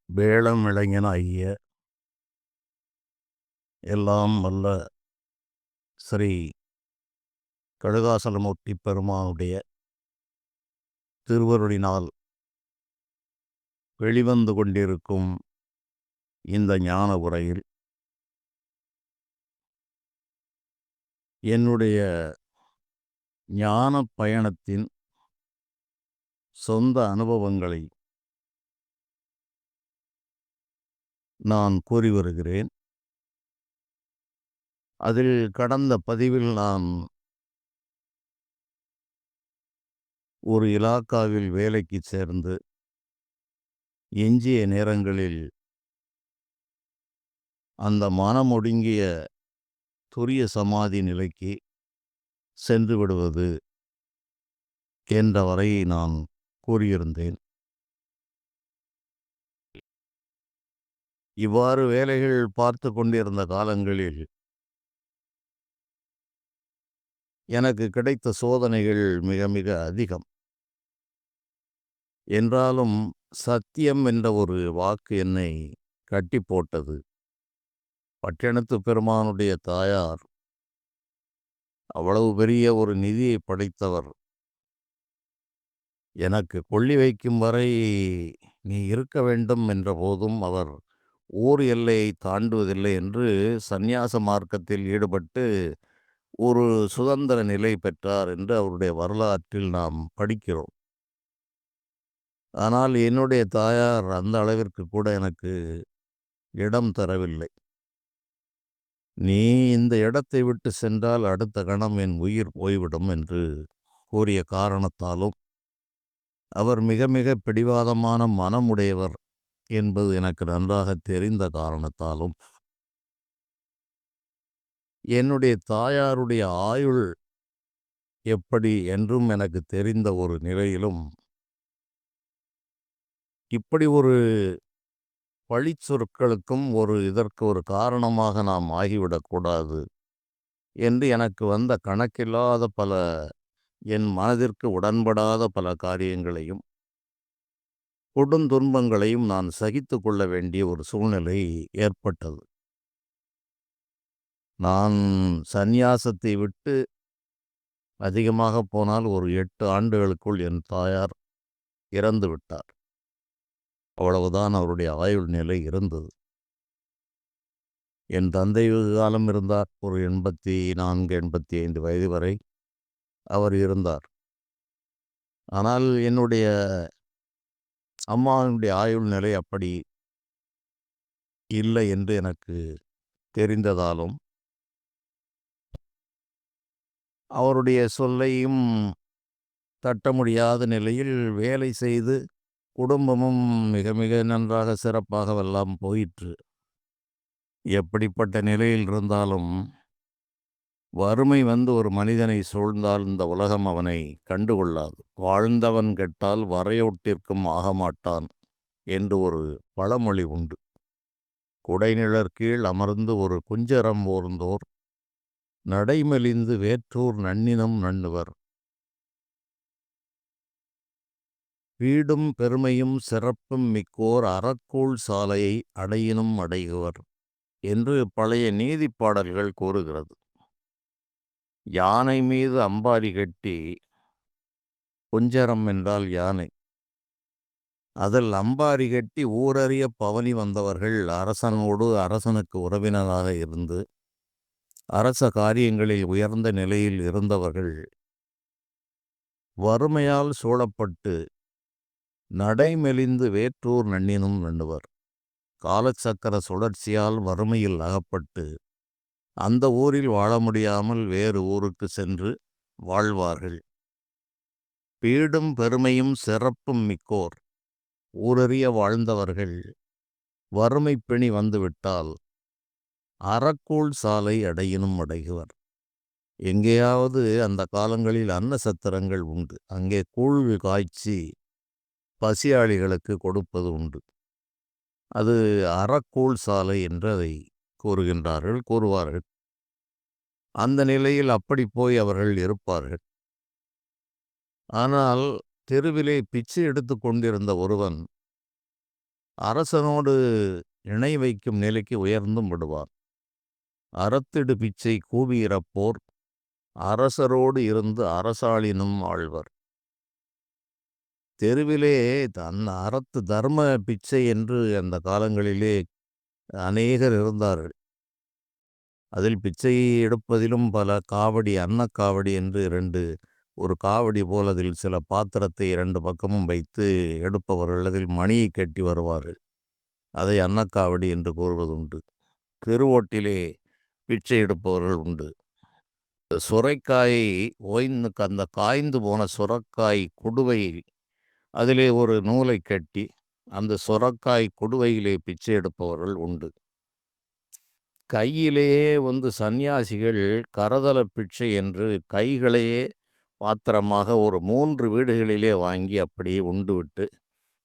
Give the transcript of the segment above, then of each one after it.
வேளம் இளைஞனாகிய எல்லாம் வல்ல ஸ்ரீ கடுகாசலமூர்த்தி பெருமானுடைய திருவருளினால் வெளிவந்து கொண்டிருக்கும் இந்த ஞான உரையில் என்னுடைய ஞான பயணத்தின் சொந்த அனுபவங்களை நான் கூறி வருகிறேன். அதில் கடந்த பதிவில் நான் ஒரு இலாக்காவில் வேலைக்கு சேர்ந்து எஞ்சிய நேரங்களில் அந்த மனமொடுங்கிய துரிய சமாதி நிலைக்கு சென்று விடுவது என்ற வரையை நான் கூறியிருந்தேன். இவ்வாறு வேலைகள் பார்த்து கொண்டிருந்த காலங்களில் எனக்கு கிடைத்த சோதனைகள் மிக மிக அதிகம். என்றாலும் சத்தியம் என்ற ஒரு வாக்கு என்னை கட்டி போட்டது. பட்டணத்து பெருமானுடைய தாயார் அவ்வளவு பெரிய ஒரு நிதியை படைத்தவர். எனக்கு கொள்ளி வைக்கும் வரை நீ இருக்க வேண்டும் என்ற போதும் அவர் ஊர் எல்லையை தாண்டுவதில்லை என்று சந்நியாச மார்க்கத்தில் ஈடுபட்டு ஒரு சுதந்திர நிலை பெற்றார் என்று அவருடைய வரலாற்றில் நாம் படிக்கிறோம். ஆனால் என்னுடைய தாயார் அந்த அளவிற்கு கூட எனக்கு இடம் தரவில்லை. நீ இந்த இடத்தை விட்டு சென்றால் அடுத்த கணம் என் உயிர் போய்விடும் என்று கூறிய காரணத்தாலும் அவர் மிக மிக பிடிவாதமான மனமுடையவர் என்பது எனக்கு நன்றாக தெரிந்த காரணத்தாலும் என்னுடைய தாயாருடைய ஆயுள் எப்படி என்றும் எனக்கு தெரிந்த ஒரு நிலையிலும் இப்படி ஒரு பழிச்சொற்களுக்கும் இதற்கு ஒரு காரணமாக நாம் ஆகிவிடக்கூடாது என்று எனக்கு வந்த கணக்கில்லாத பல என் மனதிற்கு உடன்படாத பல காரியங்களையும் கொடுந்துன்பங்களையும் நான் சகித்து கொள்ள வேண்டிய ஒரு சூழ்நிலை ஏற்பட்டது. நான் சந்நியாசத்தை விட்டு அதிகமாக போனால் ஒரு 8 ஆண்டுகளுக்குள் என் தாயார் இறந்து விட்டார். அவ்வளவுதான் அவருடைய ஆயுள் நிலை இருந்தது. என் தந்தை வெகு காலம் இருந்தார். ஒரு 84 85 வயது வரை அவர் இருந்தார். ஆனால் என்னுடைய அம்மாவினுடைய ஆயுள் நிலை அப்படி இல்லை என்று எனக்கு தெரிந்ததாலும் அவருடைய சொல்லையும் தட்ட முடியாத நிலையில் வேலை செய்து குடும்பமும் மிக மிக நன்றாக சிறப்பாகவெல்லாம் போயிற்று. எப்படிப்பட்ட நிலையில் இருந்தாலும் வறுமை வந்து ஒரு மனிதனை சூழ்ந்தால் இந்த உலகம் அவனை கண்டுகொள்ளாது. வாழ்ந்தவன் கெட்டால் வரையோட்டிற்கும் ஆகமாட்டான் என்று ஒரு பழமொழி உண்டு. குடைநிழற் கீழ் அமர்ந்து ஒரு குஞ்சரம் ஓர்ந்தோர் நடைமெலிந்து வேற்றூர் நன்னினம் நண்ணுவர். வீடும் பெருமையும் சிறப்பும் மிக்கோர் அறக்கூழ் சாலையை அடையினும் அடைகுவர் என்று பழைய நீதிப் பாடல்கள் கூறுகிறது. யானை மீது அம்பாரி கட்டி, குஞ்சரம் என்றால் யானை, அதில் அம்பாரி கட்டி ஊரறிய பவனி வந்தவர்கள் அரசனோடு அரசனுக்கு உறவினராக இருந்து அரச காரியங்களில் உயர்ந்த நிலையில் இருந்தவர்கள் வறுமையால் சூழப்பட்டு நடைமெலிந்து வேற்றூர் நன்னினும் நண்ணுவர். காலச்சக்கர சுழற்சியால் வறுமையில் அகப்பட்டு அந்த ஊரில் வாழ முடியாமல் வேறு ஊருக்கு சென்று வாழ்வார்கள். பீடும் பெருமையும் சிறப்பும் மிக்கோர், ஊரறிய வாழ்ந்தவர்கள் வறுமை பிணி வந்துவிட்டால் அறக்கூழ் சாலை அடையினும் அடைகுவர். எங்கேயாவது அந்த காலங்களில் அன்ன சத்திரங்கள் உண்டு. அங்கே கூழ் காய்ச்சி பசியாளிகளுக்கு கொடுப்பது உண்டு. அது அறக்கூழ் சாலை என்று அதை கூறுவார்கள். அந்த நிலையில் அப்படி போய் அவர்கள் இருப்பார்கள். ஆனால் தெருவிலே பிச்சை எடுத்து கொண்டிருந்த ஒருவன் அரசனோடு இணை வைக்கும் நிலைக்கு உயர்ந்தும் விடுவார். அறத்திடு பிச்சை கூவி இறப்போர் அரசரோடு இருந்து அரசாளினும் ஆழ்வர். தெருவிலே அறத்து தர்ம பிச்சை என்று அந்த காலங்களிலே அநேகர் இருந்தார்கள். அதில் பிச்சை எடுப்பதிலும் பல காவடி, அன்னக்காவடி என்று 2 ஒரு காவடி போல் அதில் சில பாத்திரத்தை 2 பக்கமும் வைத்து எடுப்பவர்கள், அதில் மணியை கட்டி வருவார்கள். அதை அன்னக்காவடி என்று கூறுவதுண்டு. தெருவோட்டிலே பிச்சை எடுப்பவர்கள் உண்டு. சுரைக்காயை அந்த காய்ந்து போன சுரக்காய் குடுவை, அதிலே ஒரு நூலை கட்டி அந்த சுரக்காய் குடுவையிலே பிச்சை எடுப்பவர்கள் உண்டு. கையிலேயே சந்நியாசிகள் கரதல பிச்சை என்று கைகளையே பாத்திரமாக ஒரு 3 வீடுகளிலே வாங்கி அப்படியே உண்டுவிட்டு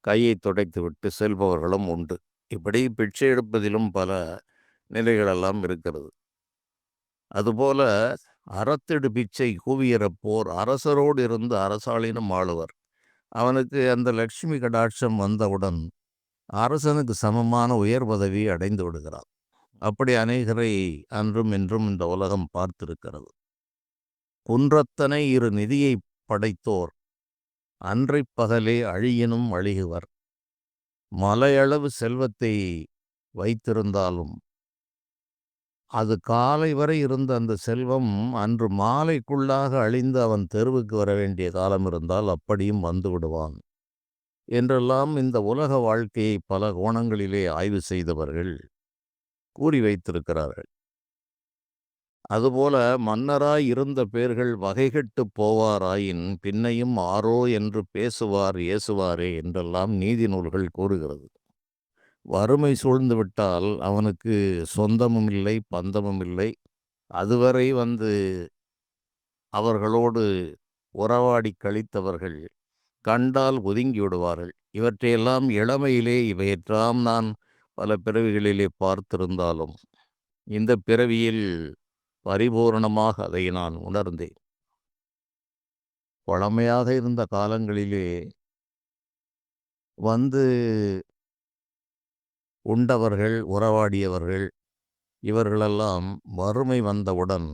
கையை துடைத்து விட்டு செல்பவர்களும் உண்டு. இப்படி பிச்சை எடுப்பதிலும் பல நிலைகளெல்லாம் இருக்கிறது. அதுபோல அறத்திடு பிச்சை கூவியிறப்போர் அரசரோடு இருந்து அரசாளினும் ஆளுவர். அவனுக்கு அந்த லட்சுமி கடாட்சம் வந்தவுடன் அரசனுக்கு சமமான உயர் பதவி அடைந்து விடுகிறான். அப்படி அநேகரை அன்றும் இன்றும் இந்த உலகம் பார்த்திருக்கிறது. குன்றத்தனை இரு நிதியை படைத்தோர் அன்றைப் பகலே அழியினும் அழிகுவர். மலையளவு செல்வத்தை வைத்திருந்தாலும் அது காலை வரை இருந்த அந்த செல்வம் அன்று மாலைக்குள்ளாக அழிந்து அவன் தெருவுக்கு வர வேண்டிய காலம் இருந்தால் அப்படியும் வந்து விடுவான் என்றெல்லாம் இந்த உலக வாழ்க்கையை பல கோணங்களிலே ஆய்வு செய்தவர்கள் கூறி வைத்திருக்கிறார்கள். அதுபோல மன்னராய் இருந்த பேர்கள் வகைகெட்டு போவாராயின் பின்னையும் ஆரோ என்று பேசுவார் ஏசுவாரே என்றெல்லாம் நீதி நூல்கள் கூறுகிறது. வறுமை சூழ்ந்து விட்டால் அவனுக்கு சொந்தமும் இல்லை, பந்தமும் இல்லை. அதுவரை அவர்களோடு உறவாடி கழித்தவர்கள் கண்டால் ஒதுங்கி விடுவார்கள். இவற்றையெல்லாம் இளமையிலே இவையெல்லாம் நான் பல பிறவிகளிலே பார்த்திருந்தாலும் இந்த பிறவியில் பரிபூரணமாக அதை நான் உணர்ந்தேன். பழமையாக இருந்த காலங்களிலே உண்டவர்கள், உறவாடியவர்கள் இவர்களெல்லாம் வறுமை வந்தவுடன்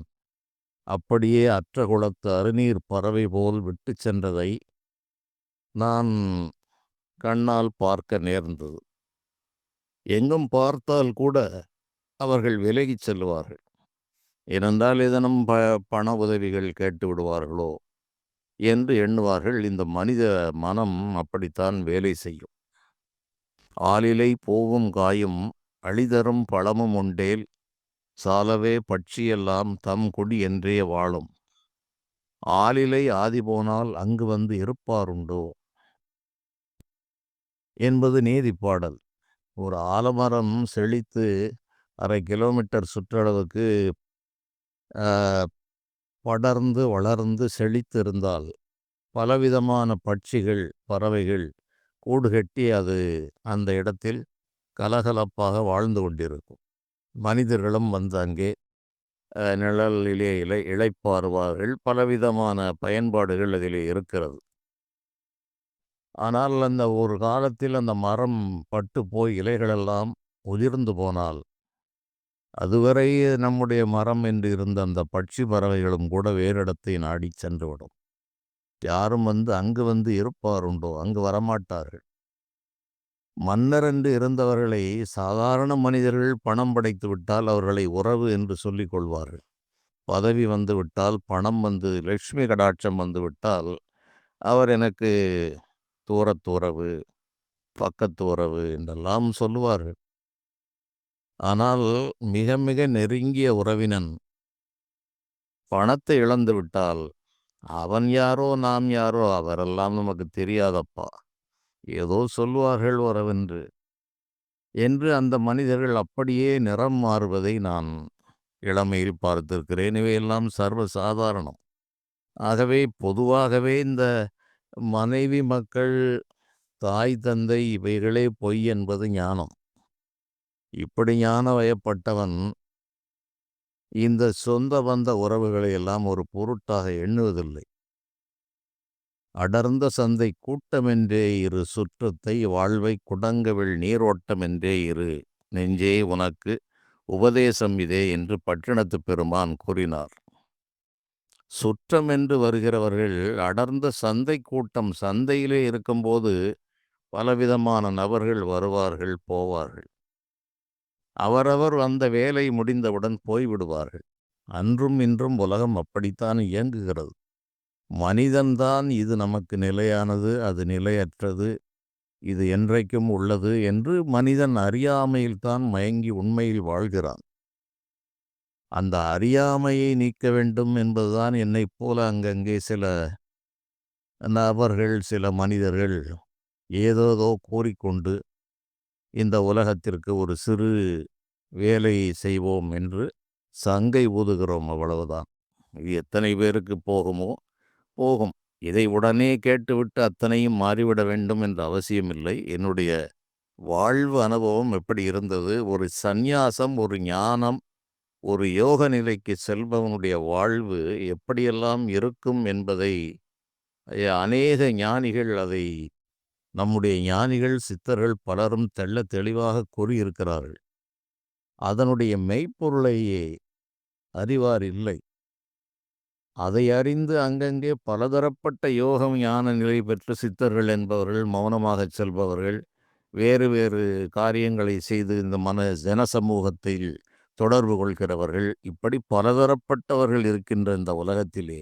அப்படியே அற்ற குளத்து அருநீர் பறவை போல் விட்டு சென்றதை நான் கண்ணால் பார்க்க நேர்ந்தது. எங்கும் பார்த்தால் கூட அவர்கள் விலகிச் செல்வார்கள். ஏனென்றால் ஏதேனும் பண உதவிகள் கேட்டு விடுவார்களோ என்று எண்ணுவார்கள். இந்த மனித மனம் அப்படித்தான் வேலை செய்யும். ஆலிலை பூவும் காயும் அழிதரும் பழமும் உண்டேல் சாலவே பட்சியெல்லாம் தம் குடி என்றே வாழும். ஆலிலை ஆதி போனால் அங்கு இருப்பாருண்டோ என்பது நீதிப்பாடல். ஒரு ஆலமரம் செழித்து 1/2 கிலோமீட்டர் சுற்றளவுக்கு படர்ந்து வளர்ந்து செழித்து இருந்தால் பலவிதமான பட்சிகள், பறவைகள் கூடு கட்டி அது அந்த இடத்தில் கலகலப்பாக வாழ்ந்து கொண்டிருக்கும். மனிதர்களும் அங்கே நிழலிலே இளைப்பாறுவார்கள். பலவிதமான பயன்பாடுகள் அதிலே இருக்கிறது. ஆனால் அந்த ஒரு காலத்தில் அந்த மரம் பட்டு போய் இலைகளெல்லாம் உதிர்ந்து போனால் அதுவரை நம்முடைய மரம் என்று இருந்த அந்த பட்சி பறவைகளும் கூட வேறு இடத்தை நாடி சென்றுவிடும். யாரும் அங்கு இருப்பாருண்டோ, அங்கு வரமாட்டார்கள். மன்னர் என்று இருந்தவர்களை சாதாரண மனிதர்கள் பணம் படைத்து விட்டால் அவர்களை உறவு என்று சொல்லிக் கொள்வார்கள். பதவி விட்டால், பணம் லட்சுமி கடாட்சம் விட்டால் அவர் எனக்கு தூரத்து உறவு, பக்கத்து உறவு என்றெல்லாம் சொல்லுவார்கள். ஆனால் மிக மிக நெருங்கிய உறவினன் பணத்தை இழந்து விட்டால் அவன் யாரோ நாம் யாரோ அவரெல்லாம் நமக்கு தெரியாதப்பா, ஏதோ சொல்வார்கள் உறவென்று என்று அந்த மனிதர்கள் அப்படியே நிறம் மாறுவதை நான் இளமையில் பார்த்திருக்கிறேன். இவையெல்லாம் சர்வ சாதாரணம். ஆகவே பொதுவாகவே இந்த மனைவி, மக்கள், தாய், தந்தை இவைகளே பொய் என்பது ஞானம். இப்படி ஞான வயப்பட்டவன் இந்த சொந்த பந்த உறவுகளை எல்லாம் ஒரு பொருட்டாக எண்ணுவதில்லை. அடர்ந்த சந்தை கூட்டமென்றே இரு சுற்றத்தை வாழ்வை குடங்கவிழ் நீரோட்டமென்றே இரு நெஞ்சே உனக்கு உபதேசம் இதே என்று பட்டினத்துப் பெருமான் கூறினார். சுற்றமென்று வருகிறவர்கள் அடர்ந்த சந்தை கூட்டம், சந்தையிலே இருக்கும்போது பலவிதமான நபர்கள் வருவார்கள், போவார்கள். அவரவர் அந்த வேலை முடிந்தவுடன் போய்விடுவார்கள். அன்றும் இன்றும் உலகம் அப்படித்தான் இயங்குகிறது. மனிதன்தான் இது நமக்கு நிலையானது, அது நிலையற்றது, இது என்றைக்கும் உள்ளது என்று மனிதன் அறியாமையில்தான் மயங்கி உண்மையில் வாழ்கிறான். அந்த அறியாமையை நீக்க வேண்டும் என்பதுதான் என்னைப் போல அங்கங்கே சில நபர்கள், சில மனிதர்கள் ஏதேதோ கூறிக்கொண்டு இந்த உலகத்திற்கு ஒரு சிறு வேலையை செய்வோம் என்று சங்கை ஊதுகிறோம், அவ்வளவுதான். இது எத்தனை பேருக்கு போகுமோ போகும். இதை உடனே கேட்டுவிட்டு அத்தனையும் மாறிவிட வேண்டும் என்ற அவசியமில்லை. என்னுடைய வாழ்வு அனுபவம் எப்படி இருந்தது, ஒரு சந்நியாசம், ஒரு ஞானம், ஒரு யோக நிலைக்கு செல்பவனுடைய வாழ்வு எப்படியெல்லாம் இருக்கும் என்பதை அநேக ஞானிகள், அதை நம்முடைய ஞானிகள், சித்தர்கள் பலரும் தெள்ளத் தெளிவாக கூறியிருக்கிறார்கள். அதனுடைய மெய்ப்பொருளையே அறிவார் இல்லை. அதை அறிந்து அங்கங்கே பலதரப்பட்ட யோகம், ஞான நிலை பெற்ற சித்தர்கள் என்பவர்கள், மௌனமாகச் செல்பவர்கள், வேறு வேறு காரியங்களை செய்து இந்த ஜன சமூகத்தில் தொடர்பு கொள்கிறவர்கள், இப்படி பலதரப்பட்டவர்கள் இருக்கின்ற இந்த உலகத்திலே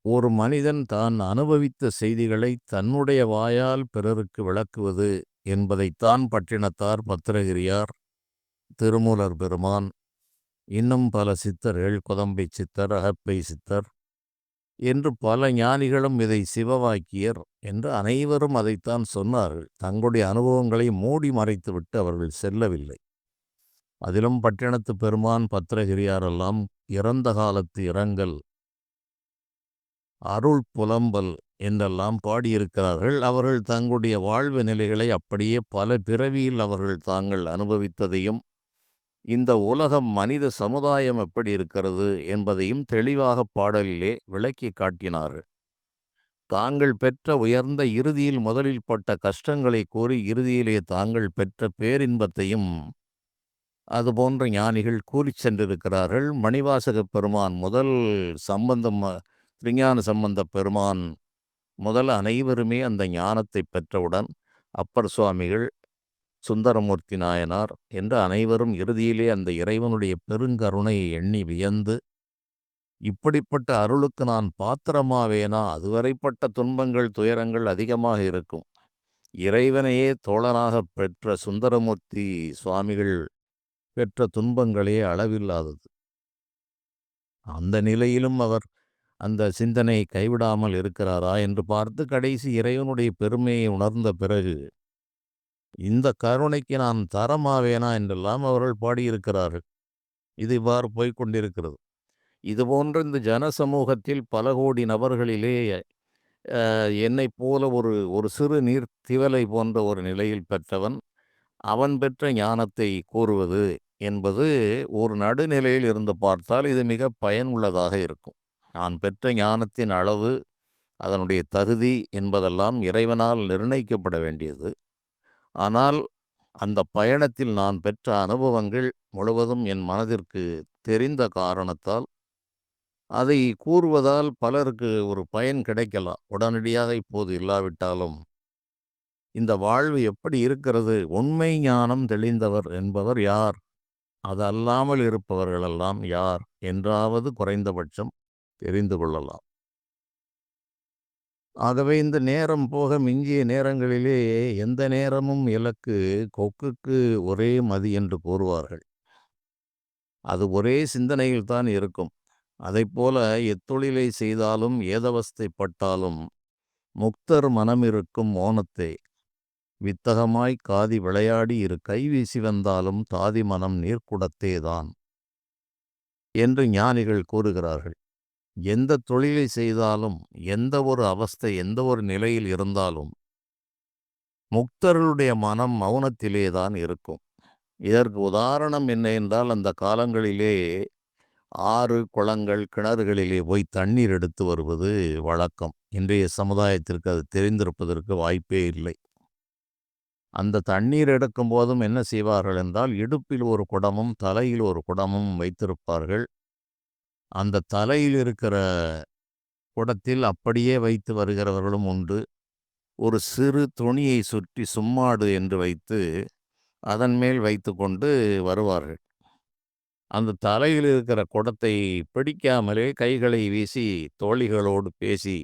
ஒரு மனிதன் தான் அனுபவித்த செய்திகளை தன்னுடைய வாயால் பிறருக்கு விளக்குவது என்பதைத்தான் பட்டினத்தார், பத்திரகிரியார், திருமூலர் பெருமான், இன்னும் பல சித்தர்கள், குதம்பை சித்தர், அகப்பை சித்தர் என்று பல ஞானிகளும், இதை சிவவாக்கியர் என்று அனைவரும் அதைத்தான் சொன்னார்கள். தங்களுடைய அனுபவங்களை மூடி மறைத்துவிட்டு அவர்கள் செல்லவில்லை. அதிலும் பட்டினத்து பெருமான், பத்திரகிரியாரெல்லாம் இறந்த காலத்து இரங்கல், அருள் புலம்பல் என்றெல்லாம் பாடியிருக்கிறார்கள். அவர்கள் தங்களுடைய வாழ்வு நிலைகளை அப்படியே பல பிறவியில் அவர்கள் தாங்கள் அனுபவித்ததையும், இந்த உலகம், மனித சமுதாயம் எப்படி இருக்கிறது என்பதையும் தெளிவாக பாடலிலே விளக்கி காட்டினார்கள். தாங்கள் பெற்ற உயர்ந்த, இறுதியில் முதலில் பட்ட கஷ்டங்களை கூறி இறுதியிலே தாங்கள் பெற்ற பேரின்பத்தையும் அதுபோன்ற ஞானிகள் கூறிச் சென்றிருக்கிறார்கள். மணிவாசகப் பெருமான் முதல், திருஞான சம்பந்த பெருமான் முதல் அனைவருமே அந்த ஞானத்தை பெற்றவுடன் அப்பர் சுவாமிகள், சுந்தரமூர்த்தி நாயனார் என்று அனைவரும் இறுதியிலே அந்த இறைவனுடைய பெருங்கருணையை எண்ணி வியந்து, இப்படிப்பட்ட அருளுக்கு நான் பாத்திரமாவேனா? அதுவரைப்பட்ட துன்பங்கள், துயரங்கள் அதிகமாக இருக்கும். இறைவனையே தோழனாக பெற்ற சுந்தரமூர்த்தி சுவாமிகள் பெற்ற துன்பங்களே அளவில்லாதது. அந்த நிலையிலும் அவர் அந்த சிந்தனையை கைவிடாமல் இருக்கிறாரா என்று பார்த்து கடைசி இறைவனுடைய பெருமையை உணர்ந்த பிறகு, இந்த கருணைக்கு நான் தரமாவேனா என்றெல்லாம் அவர்கள் பாடியிருக்கிறார்கள். இது இவ்வாறு போய்கொண்டிருக்கிறது. இதுபோன்ற இந்த ஜன சமூகத்தில் பல கோடி நபர்களிலே என்னைப் போல ஒரு சிறு நீர் திவலை போன்ற ஒரு நிலையில் பெற்றவன், அவன் பெற்ற ஞானத்தை கூறுவது என்பது ஒரு நடுநிலையில் இருந்து பார்த்தால் இது மிக பயனுள்ளதாக இருக்கும். நான் பெற்ற ஞானத்தின் அளவு, அதனுடைய தகுதி என்பதெல்லாம் இறைவனால் நிர்ணயிக்கப்பட வேண்டியது. ஆனால் அந்த பயணத்தில் நான் பெற்ற அனுபவங்கள் முழுவதும் என் மனதிற்கு தெரிந்த காரணத்தால் அதை கூறுவதால் பலருக்கு ஒரு பயன் கிடைக்கலாம். உடனடியாக இப்போது இல்லாவிட்டாலும் இந்த வாழ்வு எப்படி இருக்கிறது, உண்மை ஞானம் தெளிந்தவர் என்பவர் யார், அது அல்லாமல் இருப்பவர்களெல்லாம் யார் என்றாவது குறைந்தபட்சம் தெரிந்து கொள்ளலாம். ஆகவே இந்த நேரம் போக மிஞ்சிய நேரங்களிலே எந்த நேரமும் இலக்கு, கொக்குக்கு ஒரே மதி என்று கூறுவார்கள். அது ஒரே சிந்தனையில்தான் இருக்கும். அதைப்போல எத்தொழிலை செய்தாலும், ஏதவஸ்தைப்பட்டாலும், முக்தர் மனமிருக்கும் மோனத்தே வித்தகமாய் காதி விளையாடி இரு கைவீசி வந்தாலும் தாதி மனம் நீர்க்குடத்தேதான் என்று ஞானிகள் கூறுகிறார்கள். எந்த தொழிலை செய்தாலும், எந்த ஒரு அவஸ்தை, எந்த ஒரு நிலையில் இருந்தாலும் முக்தர்களுடைய மனம் மௌனத்திலே தான் இருக்கும். இதற்கு உதாரணம் என்ன என்றால், அந்த காலங்களிலே ஆறு, குளங்கள், கிணறுகளிலே போய் தண்ணீர் எடுத்து வருவது வழக்கம். இன்றைய சமுதாயத்திற்கு அது தெரிந்திருப்பதற்கு வாய்ப்பே இல்லை. அந்த தண்ணீர் எடுக்கும் போதும் என்ன செய்வார்கள் என்றால், இடுப்பில் ஒரு குடமும் தலையில் ஒரு குடமும் வைத்திருப்பார்கள். அந்த தலையில் இருக்கிற குடத்தில் அப்படியே வைத்து வருகிறவர்களும் உண்டு. ஒரு சிறு துணியை சுற்றி சும்மாடு என்று வைத்து அதன் மேல் வைத்துக்கொண்டு வருவார்கள். அந்த தலையில் இருக்கிற குடத்தை பிடிக்காமலே கைகளை வீசி தோழிகளோடு பேசி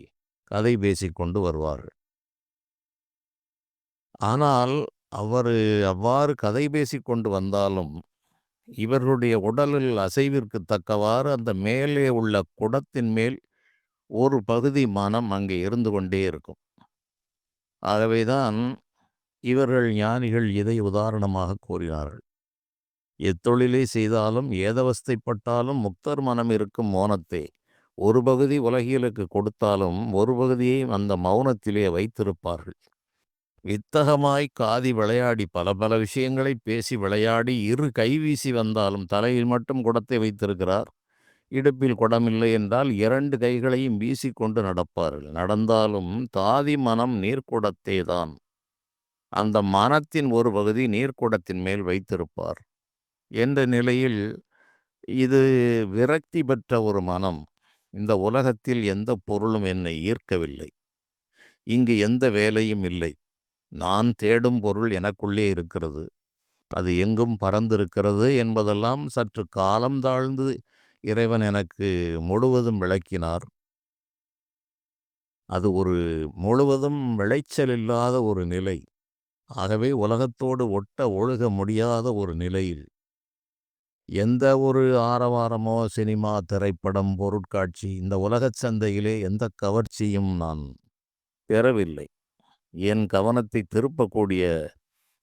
கதை பேசிக்கொண்டு வருவார்கள். ஆனால் அவ்வாறு கதை பேசிக்கொண்டு வந்தாலும் இவர்களுடைய உடலில் அசைவிற்கு தக்கவாறு அந்த மேலே உள்ள குடத்தின் மேல் ஒரு பகுதி மனம் அங்கே இருந்து கொண்டே இருக்கும். ஆகவேதான் இவர்கள் ஞானிகள் இதை உதாரணமாக கூறினார்கள். எத்தொழிலை செய்தாலும் ஏதவஸ்தைப்பட்டாலும் முக்தர் மனம் இருக்கும் மௌனத்தை ஒரு பகுதி உலகியலுக்கு கொடுத்தாலும் ஒரு பகுதியை அந்த மௌனத்திலே வைத்திருப்பார்கள். வித்தகமாய் காதி விளையாடி பல பல விஷயங்களை பேசி விளையாடி இரு கைவீசி வந்தாலும் தலையில் மட்டும் குடத்தை வைத்திருக்கிறார். இடுப்பில் குடமில்லை என்றால் 2 கைகளையும் வீசிக்கொண்டு நடப்பார்கள். நடந்தாலும் தாதி மனம் நீர்க்குடத்தே தான். அந்த மனத்தின் ஒரு பகுதி நீர்க்குடத்தின் மேல் வைத்திருப்பார் என்ற நிலையில் இது விரக்தி பெற்ற ஒரு மனம். இந்த உலகத்தில் எந்த பொருளும் என்னை ஈர்க்கவில்லை. இங்கு எந்த வேலையும் இல்லை. நான் தேடும் பொருள் எனக்குள்ளே இருக்கிறது. அது எங்கும் பறந்திருக்கிறது என்பதெல்லாம் சற்று காலம் தாழ்ந்து இறைவன் எனக்கு முழுவதும் விளக்கினார். அது ஒரு முழுவதும் விளைச்சல் இல்லாத ஒரு நிலை. ஆகவே உலகத்தோடு ஒட்ட ஒழுக முடியாத ஒரு நிலையில் எந்த ஒரு ஆரவாரமோ, சினிமா, திரைப்படம், பொருட்காட்சி, இந்த உலகச் சந்தையிலே எந்த கவர்ச்சியும் நான் பெறவில்லை. என் கவனத்தை திருப்பக்கூடிய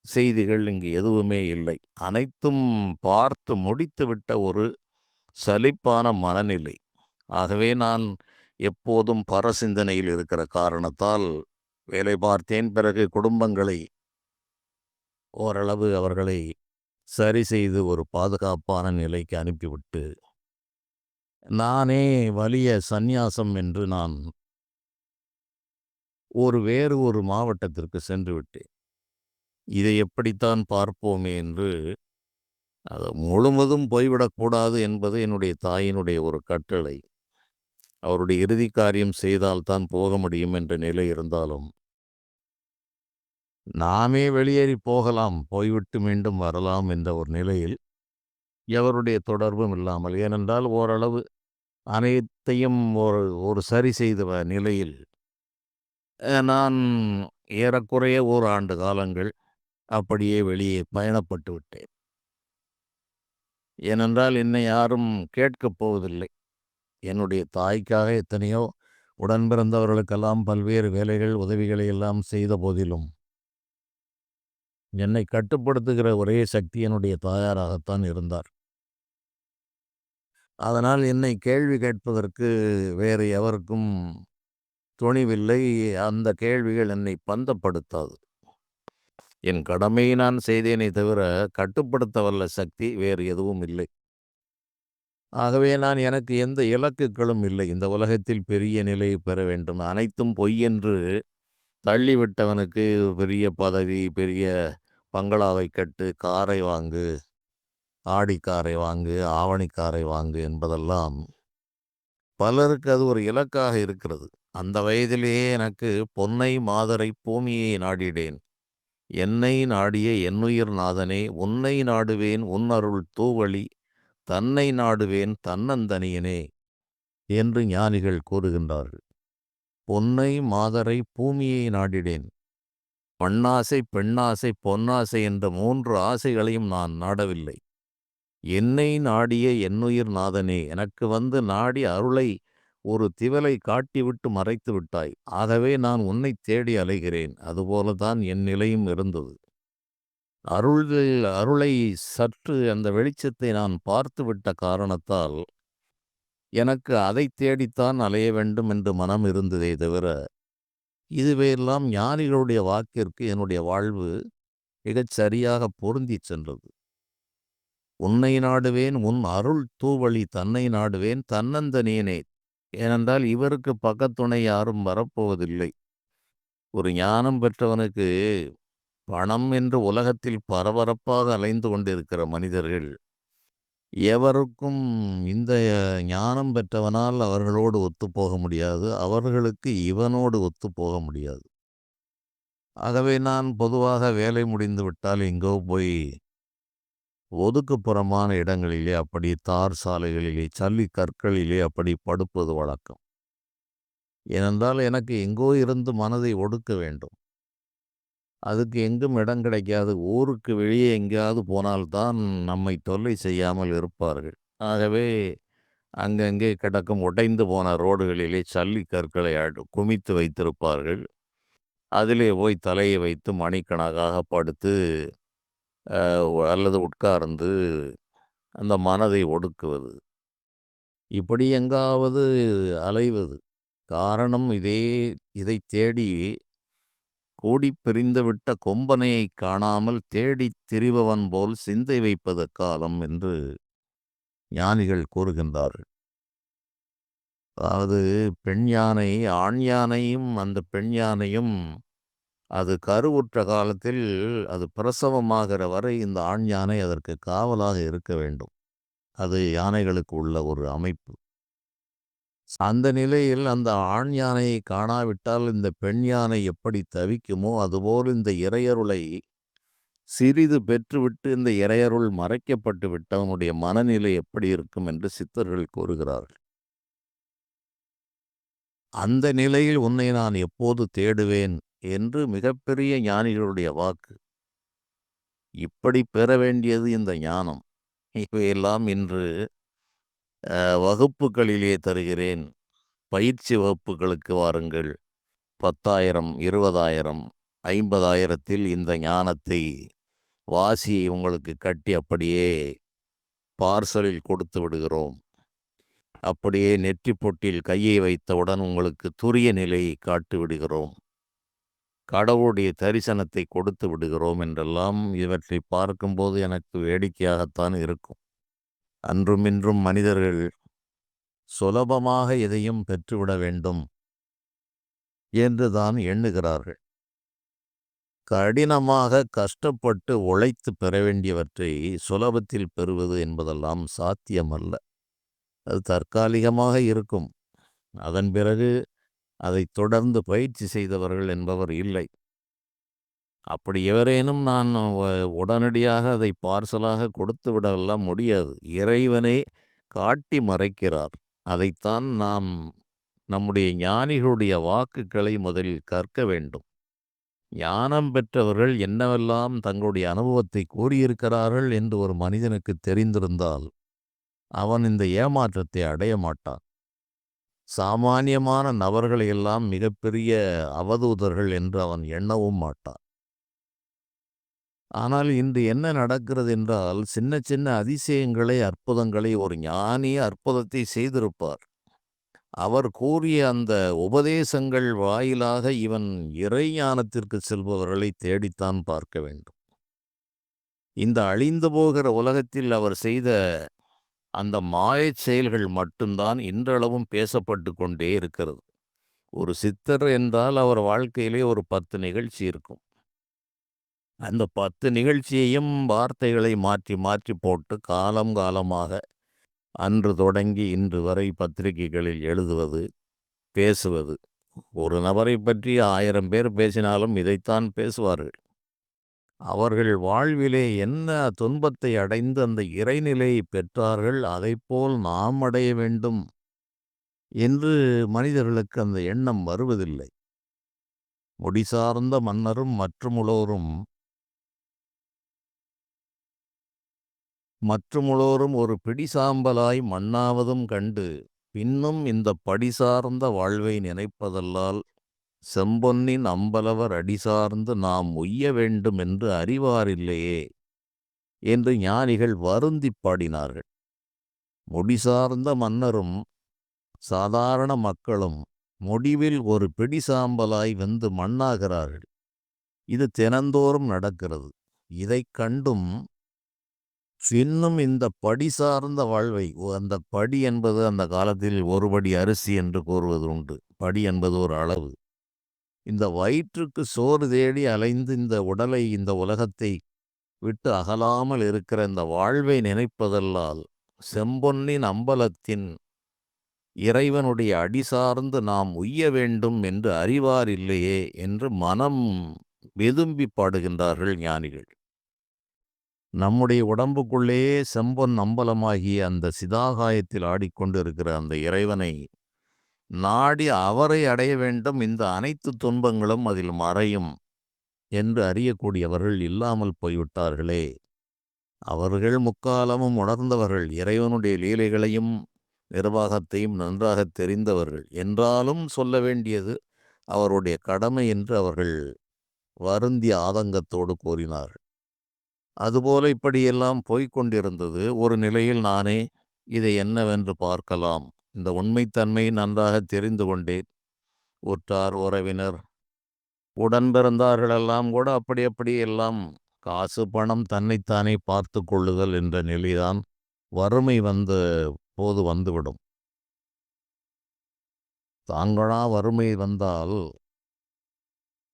செய்திகள் இங்கு எதுவுமே இல்லை. அனைத்தும் பார்த்து முடித்துவிட்ட ஒரு சலிப்பான மனநிலை. ஆகவே நான் எப்போதும் பரசிந்தனையில் இருக்கிற காரணத்தால் வேலை பார்த்தேன். பிறகு குடும்பங்களை ஓரளவு அவர்களை சரி செய்து ஒரு பாதுகாப்பான நிலைக்கு அனுப்பிவிட்டு நானே வலிய சந்நியாசம் என்று நான் வேறு ஒரு மாவட்டத்திற்கு சென்று விட்டேன். இதை எப்படித்தான் பார்ப்போமே என்று அது முழுவதும் போய்விடக்கூடாது என்பது என்னுடைய தாயினுடைய ஒரு கட்டளை. அவருடைய இறுதி காரியம் செய்தால்தான் போக முடியும் என்ற நிலை இருந்தாலும் நாமே வெளியேறி போகலாம், போய்விட்டு மீண்டும் வரலாம் என்ற ஒரு நிலையில் எவருடைய தொடர்பும் இல்லாமல், ஏனென்றால் ஓரளவு அனைத்தையும் ஒரு சரி செய்த நிலையில் நான் ஏறக்குறைய ஓராண்டு காலங்கள் அப்படியே வெளியே பயணப்பட்டு விட்டேன். ஏனென்றால் என்னை யாரும் கேட்கப் போவதில்லை. என்னுடைய தாய்க்காக எத்தனையோ உடன் பிறந்தவர்களுக்கெல்லாம் பல்வேறு வேலைகள், உதவிகளை எல்லாம் செய்த போதிலும் என்னை கட்டுப்படுத்துகிற ஒரே சக்தி என்னுடைய தாயாராகத்தான் இருந்தார். அதனால் என்னை கேள்வி கேட்பதற்கு வேறு எவருக்கும் துணிவில்லை. அந்த கேள்விகள் என்னை பந்தப்படுத்தாது. என் கடமையை நான் செய்தேனே தவிர கட்டுப்படுத்த வல்ல சக்தி வேறு எதுவும் இல்லை. ஆகவே நான் எனக்கு எந்த இலக்குகளும் இல்லை. இந்த உலகத்தில் பெரிய நிலையை பெற வேண்டும். அனைத்தும் பொய் என்று தள்ளிவிட்டவனுக்கு பெரிய பதவி, பெரிய பங்களாவை கட்டு, காரை வாங்கு, ஆடி காரை வாங்கு, ஆவணி காரை வாங்கு என்பதெல்லாம் பலருக்கு அது ஒரு இலக்காக இருக்கிறது. அந்த வயதிலேயே எனக்கு பொன்னை மாதரை பூமியை நாடிடேன். என்னை நாடிய என்னுயிர் நாதனே, உன்னை நாடுவேன் உன் அருள் தூவழி, தன்னை நாடுவேன் தன்னந்தனியனே என்று ஞானிகள் கூறுகின்றார்கள். பொன்னை மாதரை பூமியை நாடிடேன். மண்ணாசை, பெண்ணாசை, பொன்னாசை என்ற 3 ஆசைகளையும் நான் நாடவில்லை. என்னை நாடிய என்னுயிர் நாதனே, எனக்கு வந்து நாடி அருளை ஒரு திவலை காட்டிவிட்டு மறைத்து விட்டாய். ஆகவே நான் உன்னை தேடி அலைகிறேன். அதுபோலதான் என் நிலையும் இருந்தது. அருளை சற்று அந்த வெளிச்சத்தை நான் பார்த்துவிட்ட காரணத்தால் எனக்கு அதை தேடித்தான் அலைய வேண்டும் என்று மனம் இருந்ததே தவிர, இதுவையெல்லாம் ஞானிகளுடைய வாக்கிற்கு என்னுடைய வாழ்வு மிகச் சரியாக பொருந்தி சென்றது. உன்னை நாடுவேன் உன் அருள் தூவழி தன்னை நாடுவேன் தன்னந்தனியனே. ஏனென்றால் இவருக்கு பக்கத்துணை யாரும் வரப்போவதில்லை. ஒரு ஞானம் பெற்றவனுக்கு பணம் என்று உலகத்தில் பரபரப்பாக அலைந்து கொண்டிருக்கிற மனிதர்கள் எவருக்கும் இந்த ஞானம் பெற்றவனால் அவர்களோடு ஒத்துப்போக முடியாது. அவர்களுக்கு இவனோடு ஒத்துப்போக முடியாது. ஆகவே நான் பொதுவாக வேலை முடிந்து விட்டால் எங்கோ போய் ஒதுக்குப்புறமான இடங்களிலே, அப்படி தார் சாலைகளிலே, சல்லி கற்களிலே அப்படி படுப்பது வழக்கம். ஏனென்றால் எனக்கு எங்கோ இருந்து மனதை ஒடுக்க வேண்டும். அதுக்கு எங்கும் இடம் கிடைக்காது. ஊருக்கு வெளியே எங்கேயாவது போனால்தான் நம்மை தொல்லை செய்யாமல் இருப்பார்கள். ஆகவே அங்கங்கே கிடக்கும் உடைந்து போன ரோடுகளிலே சல்லி கற்களை குமித்து வைத்திருப்பார்கள். அதிலே போய் தலையை வைத்து மணிக்கணக்காக படுத்து அல்லது உட்கார்ந்து அந்த மனதை ஒடுக்குவது. இப்படி எங்காவது அலைவது. காரணம் இதைத் தேடி கூடிப் பிரிந்துவிட்ட கொம்பனையைக் காணாமல் தேடித் திரிபவன் போல் சிந்தை வைப்பது காலம் என்று ஞானிகள் கூறுகின்றார்கள். அதாவது பெண் யானை ஆண் யானையும் அந்த பெண் யானையும் அது கருவுற்ற காலத்தில் அது பிரசவமாகிற வரை இந்த ஆண் யானை அதற்கு காவலாக இருக்க வேண்டும். அது யானைகளுக்கு உள்ள ஒரு அமைப்பு. அந்த நிலையில் அந்த ஆண் யானையை காணாவிட்டால் இந்த பெண் யானை எப்படி தவிக்குமோ அதுபோல் இந்த இறையருளை சிறிது பெற்றுவிட்டு இந்த இறையருள் மறைக்கப்பட்டு விட்டவனுடைய மனநிலை எப்படி இருக்கும் என்று சித்தர்கள் கூறுகிறார்கள். அந்த நிலையில் உன்னை நான் எப்போது தேடுவேன் என்று மிகப்பெரிய ஞானிகளுடைய வாக்கு. இப்படி பெற வேண்டியது இந்த ஞானம். இவையெல்லாம் இன்று வகுப்புகளிலே தருகிறேன். பயிற்சி வகுப்புகளுக்கு வாருங்கள். 10,000 20,000 50,000 இந்த ஞானத்தை வாசியை உங்களுக்கு கட்டி அப்படியே பார்சலில் கொடுத்து விடுகிறோம். அப்படியே நெற்றி பொட்டில் கையை வைத்தவுடன் உங்களுக்கு துரிய நிலையை காட்டி விடுகிறோம். கடவுளுடைய தரிசனத்தை கொடுத்து விடுகிறோம் என்றெல்லாம் இவற்றை பார்க்கும்போது எனக்கு வேடிக்கையாகத்தான் இருக்கும். அன்றும் இன்றும் மனிதர்கள் சுலபமாக எதையும் பெற்றுவிட வேண்டும் என்றுதான் எண்ணுகிறார்கள். கடினமாக கஷ்டப்பட்டு உழைத்து பெற வேண்டியவற்றை சுலபத்தில் பெறுவது என்பதெல்லாம் சாத்தியமல்ல. அது தற்காலிகமாக இருக்கும். அதன் பிறகு அதை தொடர்ந்து பயிற்சி செய்தவர்கள் என்பவர் இல்லை. அப்படி எவரேனும் நான் உடனடியாக அதை பார்சலாக கொடுத்து விடலாம் முடியாது. இறைவனே காட்டி மறைக்கிறார். அதைத்தான் நாம் நம்முடைய ஞானிகளுடைய வாக்குகளை முதலில் கற்க வேண்டும். ஞானம் பெற்றவர்கள் என்னவெல்லாம் தங்களுடைய அனுபவத்தை கூறியிருக்கிறார்கள் என்று ஒரு மனிதனுக்கு தெரிந்திருந்தால் அவன் இந்த ஏமாற்றத்தை அடைய மாட்டான். சாமானியமான நபர்களையெல்லாம் மிகப்பெரிய அவதூதர்கள் என்று அவன் எண்ணவும் மாட்டான். ஆனால் இன்று என்ன நடக்கிறது என்றால் சின்ன சின்ன அதிசயங்களை அற்புதங்களை ஒரு ஞானி அற்புதத்தை செய்திருப்பார். அவர் கூறிய அந்த உபதேசங்கள் வாயிலாக இவன் இறை ஞானத்திற்கு செல்பவர்களை தேடித்தான் பார்க்க வேண்டும். இந்த அழிந்து போகிற உலகத்தில் அவர் செய்த அந்த மாயச் செயல்கள் மட்டும்தான் இன்றளவும் பேசப்பட்டு கொண்டே இருக்கிறது. ஒரு சித்தர் என்றால் அவர் வாழ்க்கையிலே ஒரு 10 நிகழ்ச்சி இருக்கும். அந்த 10 நிகழ்ச்சியையும் வார்த்தைகளை மாற்றி மாற்றி போட்டு காலம் காலமாக அன்று தொடங்கி இன்று வரை பத்திரிகைகளில் எழுதுவது, பேசுவது. ஒரு நபரை பற்றி 1000 பேர் பேசினாலும் இதைத்தான் பேசுவார்கள். அவர்கள் வாழ்விலே என்ன துன்பத்தை அடைந்து அந்த இறைநிலையை பெற்றார்கள், அதைப்போல் நாம் அடைய வேண்டும் என்று மனிதர்களுக்கு அந்த எண்ணம் வருவதில்லை. முடிசார்ந்த மன்னரும் மற்றுமுளோரும் ஒரு பிடிசாம்பலாய் மண்ணாவதும் கண்டு பின்னும் இந்த படிசார்ந்த வாழ்வை நினைப்பதல்லால் செம்பொன்னின் அம்பலவர் அடிசார்ந்து நாம் உய்ய வேண்டும் என்று அறிவாரில்லையே என்று ஞானிகள் வருந்தி பாடினார்கள். முடிசார்ந்த மன்னரும் சாதாரண மக்களும் முடிவில் ஒரு பிடிசாம்பலாய் வெந்து மண்ணாகிறார்கள். இது தினந்தோறும் நடக்கிறது. இதைக் கண்டும் இன்னும் இந்த படி சார்ந்த வாழ்வை அந்த படி என்பது அந்த காலத்தில் ஒரு படி அரிசி என்று கூறுவது உண்டு. படி என்பது ஒரு அளவு. இந்த வயிற்றுக்கு சோறு தேடி அலைந்து இந்த உடலை இந்த உலகத்தை விட்டு அகலாமல் இருக்கிற இந்த வாழ்வை நினைப்பதல்லால் செம்பொன்னின் அம்பலத்தின் இறைவனுடைய அடி சார்ந்து நாம் உய்ய வேண்டும் என்று அறிவார் இல்லையே என்று மனம் வெதும்பி பாடுகின்றார்கள் ஞானிகள். நம்முடைய உடம்புக்குள்ளேயே செம்பொன் அம்பலமாகிய அந்த சிதாகாயத்தில் ஆடிக்கொண்டிருக்கிற அந்த இறைவனை நாடி அவரை அடைய வேண்டும், இந்த அனைத்து துன்பங்களும் அதில் மறையும் என்று அறியக்கூடியவர்கள் இல்லாமல் போய்விட்டார்களே. அவர்கள் முக்காலமும் உணர்ந்தவர்கள், இறைவனுடைய லீலைகளையும் நிர்வாகத்தையும் நன்றாக தெரிந்தவர்கள். என்றாலும் சொல்ல வேண்டியது அவருடைய கடமை என்று அவர்கள் வருந்திய ஆதங்கத்தோடு கூறினார்கள். அதுபோல இப்படியெல்லாம் போய்கொண்டிருந்தது. ஒரு நிலையில் நானே இதை என்னவென்று பார்க்கலாம், இந்த உண்மைத்தன்மையை நன்றாக தெரிந்து கொண்டேன். உற்றார் உறவினர் உடன் பிறந்தார்களெல்லாம் கூட அப்படி எல்லாம் காசு பணம் தன்னைத்தானே பார்த்து கொள்ளுதல் என்ற நிலைதான் வறுமை வந்த போது வந்துவிடும். தாங்களா வறுமை வந்தால்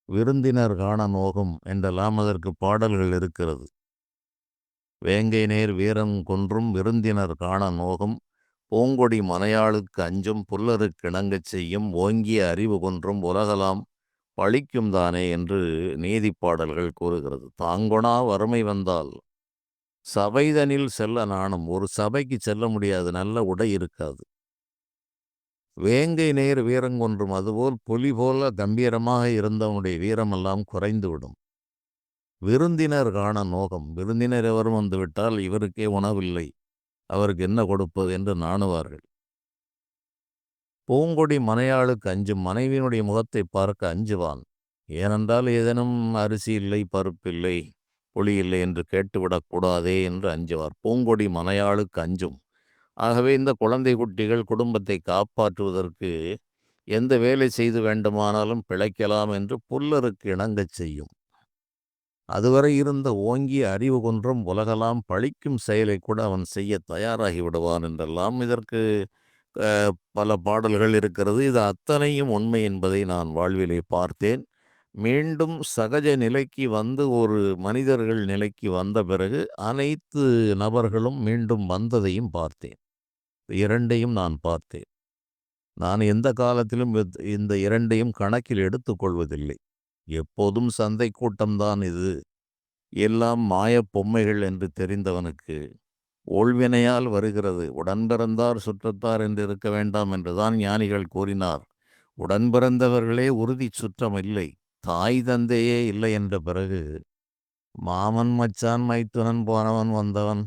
விருந்தினர் காண நோகும் என்றெல்லாம் அதற்கு பாடல்கள் இருக்கிறது. வேங்கை நேர் வீரன் கொன்றும் விருந்தினர் காண நோகும், பூங்கொடி மனையாளுக்கு அஞ்சும் புல்லருக்கு இணங்கச் செய்யும், ஓங்கிய அறிவு கொன்றும் உலகலாம் பழிக்கும் தானே என்று நீதிப்பாடல்கள் கூறுகிறது. தாங்கொணா வறுமை வந்தால் சபைதனில் செல்ல நாணும். ஒரு சபைக்கு செல்ல முடியாது, நல்ல உடை இருக்காது. வேங்கை நேர் வீரங்கொன்றும், அதுபோல் புலி போல கம்பீரமாக இருந்தவனுடைய வீரமெல்லாம் குறைந்துவிடும். விருந்தினர் காண நோகம், விருந்தினர் எவரும் வந்துவிட்டால் இவருக்கே உணவில்லை, அவருக்கு என்ன கொடுப்பது என்று நாணுவார்கள். பூங்கொடி மனையாளுக்கு அஞ்சும், மனைவியினுடைய முகத்தை பார்க்க அஞ்சுவான். ஏனென்றால் ஏதேனும் அரிசி இல்லை, பருப்பில்லை, புளி இல்லை என்று கேட்டுவிடக்கூடாதே என்று அஞ்சுவார். பூங்கொடி மனையாளுக்கு அஞ்சும். ஆகவே இந்த குழந்தை குட்டிகள் குடும்பத்தை காப்பாற்றுவதற்கு எந்த வேலை செய்து வேண்டுமானாலும் பிழைக்கலாம் என்று புல்லருக்கு இணங்கச் செய்யும். அதுவரை இருந்த ஓங்கிய அறிவு கொன்றும் உலகெல்லாம் பழிக்கும் செயலை கூட அவன் செய்ய தயாராகி விடுவான் என்றெல்லாம் இதற்கு பல பாடல்கள் இருக்கிறது. இது அத்தனையும் உண்மை என்பதை நான் வாழ்விலே பார்த்தேன். மீண்டும் சகஜ நிலைக்கு வந்து ஒரு மனிதர்கள் நிலைக்கு வந்த பிறகு அனைத்து நபர்களும் மீண்டும் வந்ததையும் பார்த்தேன். இரண்டையும் நான் பார்த்தேன். நான் எந்த காலத்திலும் இந்த இரண்டையும் கணக்கில் எடுத்துக்கொள்வதில்லை. எப்போதும் சந்தை கூட்டம்தான் இது, எல்லாம் மாயப் பொம்மைகள் என்று தெரிந்தவனுக்கு ஊழ்வினையால் வருகிறது. உடன் பிறந்தார் சுற்றத்தார் என்று இருக்க வேண்டாம் என்றுதான் ஞானிகள் கூறினார். உடன் பிறந்தவர்களே உறுதி சுற்றம் இல்லை, தாய் தந்தையே இல்லை என்ற பிறகு மாமன் மச்சான் மைத்துனன் போனவன் வந்தவன்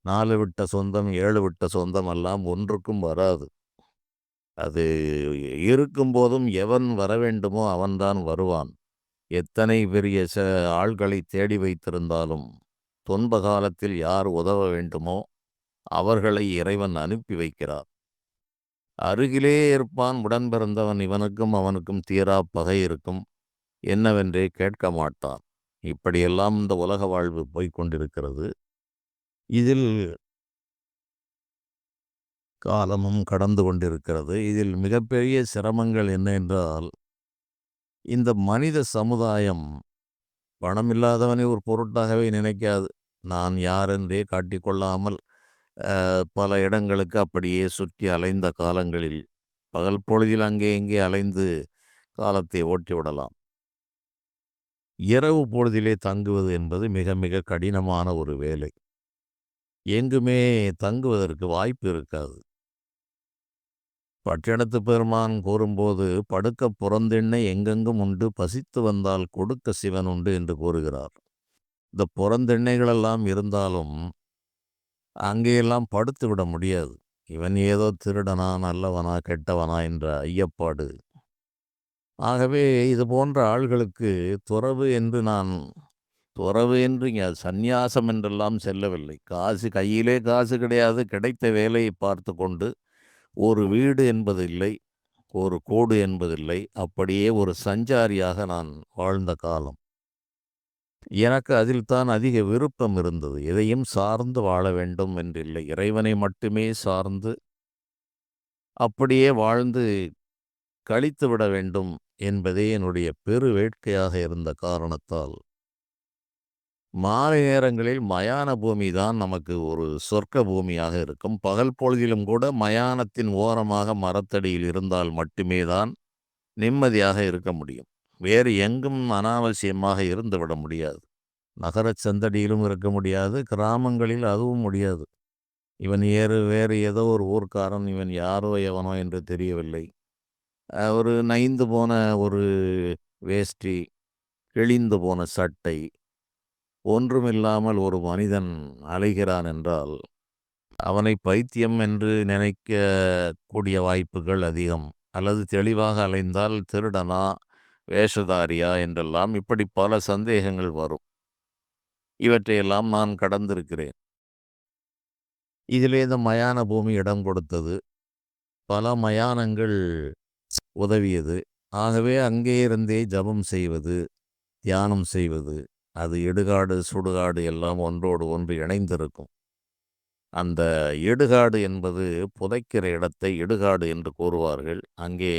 4 விட்ட சொந்தம் 7 விட்ட சொந்தம் எல்லாம் ஒன்றுக்கும் வராது. அது இருக்கும்போதும் எவன் வர வேண்டுமோ அவன்தான் வருவான். எத்தனை பெரிய ஆள்களை தேடி வைத்திருந்தாலும் துன்ப காலத்தில் யார் உதவ வேண்டுமோ அவர்களை இறைவன் அனுப்பி வைக்கிறார். அருகிலே இருப்பான் உடன் பிறந்தவன், இவனுக்கும் அவனுக்கும் தீரா பகை இருக்கும், என்னவென்றே கேட்க மாட்டான். இப்படியெல்லாம் இந்த உலக வாழ்வு போய்கொண்டிருக்கிறது. இதில் காலமும் கடந்து கொண்டிருக்கிறது. இதில் மிகப்பெரிய சிரமங்கள் என்ன என்றால், இந்த மனித சமுதாயம் பணமில்லாதவனை ஒரு பொருட்டாகவே நினைக்காது. நான் யாரென்றே காட்டிக்கொள்ளாமல் பல இடங்களுக்கு அப்படியே சுற்றி அலைந்த காலங்களில் பகல் பொழுதில் அங்கே இங்கே அலைந்து காலத்தை ஓட்டிவிடலாம். இரவு பொழுதிலே தங்குவது என்பது மிக மிக கடினமான ஒரு வேலை. எங்குமே தங்குவதற்கு வாய்ப்பு இருக்காது. பட்டினத்து பெருமான் கூறும்போது, படுக்க புறந்தெண்ணை எங்கெங்கும் உண்டு, பசித்து வந்தால் கொடுக்க சிவன் உண்டு என்று கூறுகிறார். இந்த புறந்தெண்ணைகளெல்லாம் இருந்தாலும் அங்கேயெல்லாம் படுத்து விட முடியாது. இவன் ஏதோ திருடனா நல்லவனா கெட்டவனா என்ற ஐயப்பாடு. ஆகவே இது போன்ற ஆள்களுக்கு துறவு என்று சந்நியாசம் என்றெல்லாம் செல்லவில்லை. கையிலே காசு கிடையாது, கிடைத்த வேலையை பார்த்து கொண்டு ஒரு வீடு என்பதில்லை, ஒரு கூடு என்பதில்லை, அப்படியே ஒரு சஞ்சாரியாக நான் வாழ்ந்த காலம். எனக்கு அதில் தான் அதிக விருப்பம் இருந்தது. எதையும் சார்ந்து வாழ வேண்டும் என்றில்லை. இறைவனை மட்டுமே சார்ந்து அப்படியே வாழ்ந்து கழித்து விட வேண்டும் என்பதே என்னுடைய பெரு வேட்கையாக இருந்த காரணத்தால், மாலை நேரங்களில் மயான பூமி தான் நமக்கு ஒரு சொர்க்க பூமியாக இருக்கும். பகல் பொழுதிலும் கூட மயானத்தின் ஓரமாக மரத்தடியில் இருந்தால் மட்டுமே தான் நிம்மதியாக இருக்க முடியும். வேறு எங்கும் அனாவசியமாக இருந்துவிட முடியாது. நகரச் சந்தடியிலும் இருக்க முடியாது. கிராமங்களில் அதுவும் முடியாது. இவன் வேறு ஏதோ ஒரு ஊர்க்காரன், இவன் யாரோ எவனோ என்று தெரியவில்லை. ஒரு நைந்து போன ஒரு வேஷ்டி, கிழிந்து போன சட்டை, ஒன்றுமில்லாமல் ஒரு மனிதன் அலைகிறான் என்றால், அவனை பைத்தியம் என்று நினைக்கக்கூடிய வாய்ப்புகள் அதிகம். அல்லது தெளிவாக அலைந்தால் திருடனா, வேஷதாரியா என்றெல்லாம் இப்படி பல சந்தேகங்கள் வரும். இவற்றையெல்லாம் நான் கடந்திருக்கிறேன். இதிலே இந்த மயான பூமி இடம் கொடுத்தது. பல மயானங்கள் உதவியது. ஆகவே அங்கே இருந்தே ஜெபம் செய்வது, தியானம் செய்வது, அது இடுகாடு, சுடுகாடு எல்லாம் ஒன்றோடு ஒன்று இணைந்திருக்கும். அந்த இடுகாடு என்பது புதைக்கிற இடத்தை இடுகாடு என்று கூறுவார்கள். அங்கே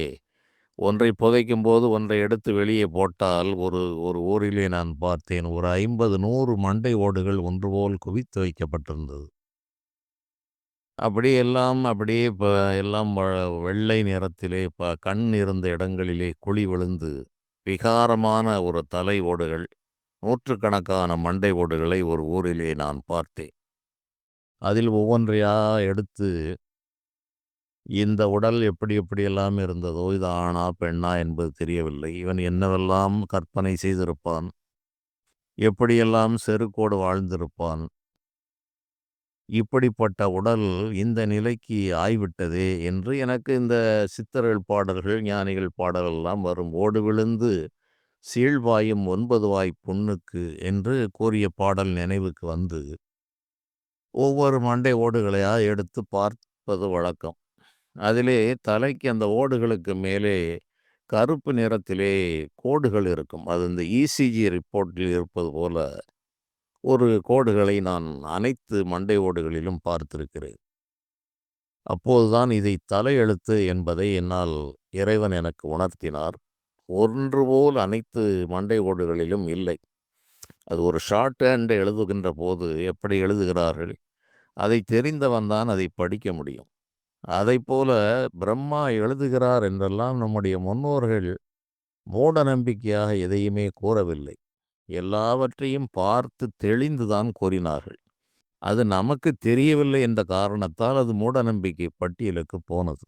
ஒன்றை புதைக்கும்போது ஒன்றை எடுத்து வெளியே போட்டால் ஒரு ஒரு ஊரிலே நான் பார்த்தேன். ஒரு 50, 100 மண்டை ஓடுகள் ஒன்றுபோல் குவித்து வைக்கப்பட்டிருந்தது. அப்படியே எல்லாம் வெள்ளை நிறத்திலே கண் இருந்த இடங்களிலே குழி விழுந்து, விகாரமான ஒரு தலை ஓடுகள், நூற்றுக்கணக்கான மண்டை ஓடுகளை ஒரு ஊரிலே நான் பார்த்தேன். அதில் ஒவ்வொன்றையா எடுத்து, இந்த உடல் எப்படி எப்படியெல்லாம் இருந்ததோ, இது ஆணா, பெண்ணா என்பது தெரியவில்லை. இவன் என்னவெல்லாம் கற்பனை செய்திருப்பான், எப்படியெல்லாம் செருக்கோடு வாழ்ந்திருப்பான். இப்படிப்பட்ட உடல் இந்த நிலைக்கு ஆய்விட்டதே என்று எனக்கு இந்த சித்தர்கள் பாடல்கள், ஞானிகள் பாடலெல்லாம் வரும். "ஓடு விழுந்து சீழ்வாயும் 9 வாய் புண்ணுக்கு" என்று கூறிய பாடல் நினைவுக்கு வந்து, ஒவ்வொரு மண்டை ஓடுகளையா எடுத்து பார்ப்பது வழக்கம். அதிலே தலைக்கு அந்த ஓடுகளுக்கு மேலே கருப்பு நிறத்திலே கோடுகள் இருக்கும். அது இந்த இசிஜி ரிப்போர்ட்டில் இருப்பது போல ஒரு கோடுகளை நான் அனைத்து மண்டை ஓடுகளிலும் பார்த்திருக்கிறேன். அப்போதுதான் இதை தலையெழுத்து என்பதை என்னால் இறைவன் எனக்கு உணர்த்தினார். ஒன்றுபோல் அனைத்து மண்டை ஓடுகளிலும் இல்லை. அது ஒரு ஷார்ட் ஹேண்ட் எழுதுகின்ற போது எப்படி எழுதுகிறார்கள், அதை தெரிந்தவன் தான் அதை படிக்க முடியும். அதைப்போல பிரம்மா எழுதுகிறார் என்றெல்லாம் நம்முடைய முன்னோர்கள் மூட நம்பிக்கையாக எதையுமே கூறவில்லை. எல்லாவற்றையும் பார்த்து தெளிந்துதான் கூறினார்கள். அது நமக்கு தெரியவில்லை என்ற காரணத்தால் அது மூடநம்பிக்கை பட்டியலுக்கு போனது.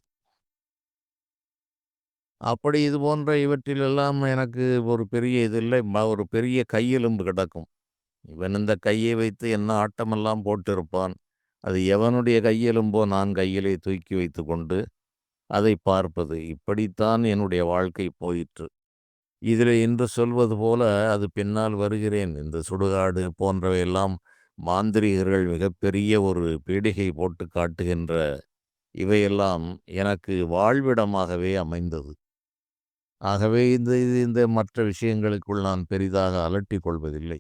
அப்படி இது போன்ற இவற்றிலெல்லாம் எனக்கு ஒரு பெரிய இது இல்லை. ஒரு பெரிய கையெலும்பு கிடக்கும். இவன் இந்த கையை வைத்து என்ன ஆட்டமெல்லாம் போட்டிருப்பான். அது எவனுடைய கையெலும்போ நான் கையிலே தூக்கி வைத்துக்கொண்டு அதை பார்ப்பது. இப்படித்தான் என்னுடைய வாழ்க்கை போயிற்று. இதிலே இன்று சொல்வது போல அது பின்னால் வருகிறேன். இந்த சுடுகாடு போன்றவையெல்லாம் மாந்திரீகர்கள் மிகப்பெரிய ஒரு பீடிகை போட்டு காட்டுகின்ற இவையெல்லாம் எனக்கு வாழ்விடமாகவே அமைந்தது. ஆகவே இந்த மற்ற விஷயங்களுக்குள் நான் பெரிதாக அலட்டிக் கொள்வதில்லை.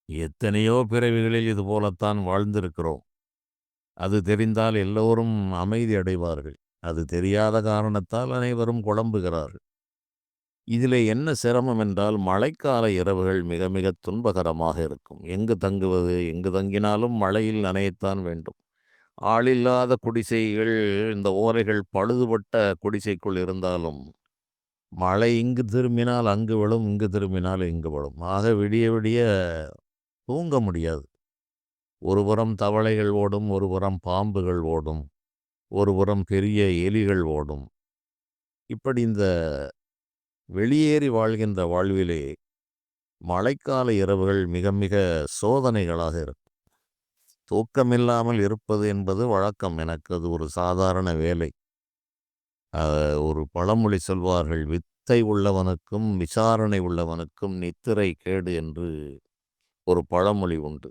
எத்தனையோ பிறவிகளில் இது போலத்தான் வாழ்ந்திருக்கிறோம். அது தெரிந்தால் எல்லோரும் அமைதி அடைவார்கள். அது தெரியாத காரணத்தால் அனைவரும் குழம்புகிறார்கள். இதிலே என்ன சிரமம் என்றால், மழைக்கால இரவுகள் மிக மிக துன்பகரமாக இருக்கும். எங்கு தங்குவது? எங்கு தங்கினாலும் மழையில் நனையத்தான் வேண்டும். ஆளில்லாத குடிசைகள், இந்த ஓலைகள் பழுதுபட்ட குடிசைக்குள் இருந்தாலும், மழை இங்கு திரும்பினால் அங்கு விழும், இங்கு திரும்பினால் இங்கு விழும். ஆக விடிய விடிய தூங்க முடியாது. ஒருபுறம் தவளைகள் ஓடும், ஒருபுறம் பாம்புகள் ஓடும், ஒருபுறம் பெரிய எலிகள் ஓடும். இப்படி இந்த வெளியேறி வாழ்கின்ற வாழ்விலே மழைக்கால இரவுகள் மிக மிக சோதனைகளாக இருக்கும். தூக்கமில்லாமல் இருப்பது என்பது வழக்கம். எனக்கு அது ஒரு சாதாரண வேலை. ஒரு பழமொழி சொல்வார்கள், "வித்தை உள்ளவனுக்கும் விசாரணை உள்ளவனுக்கும் நித்திரை கேடு" என்று ஒரு பழமொழி உண்டு.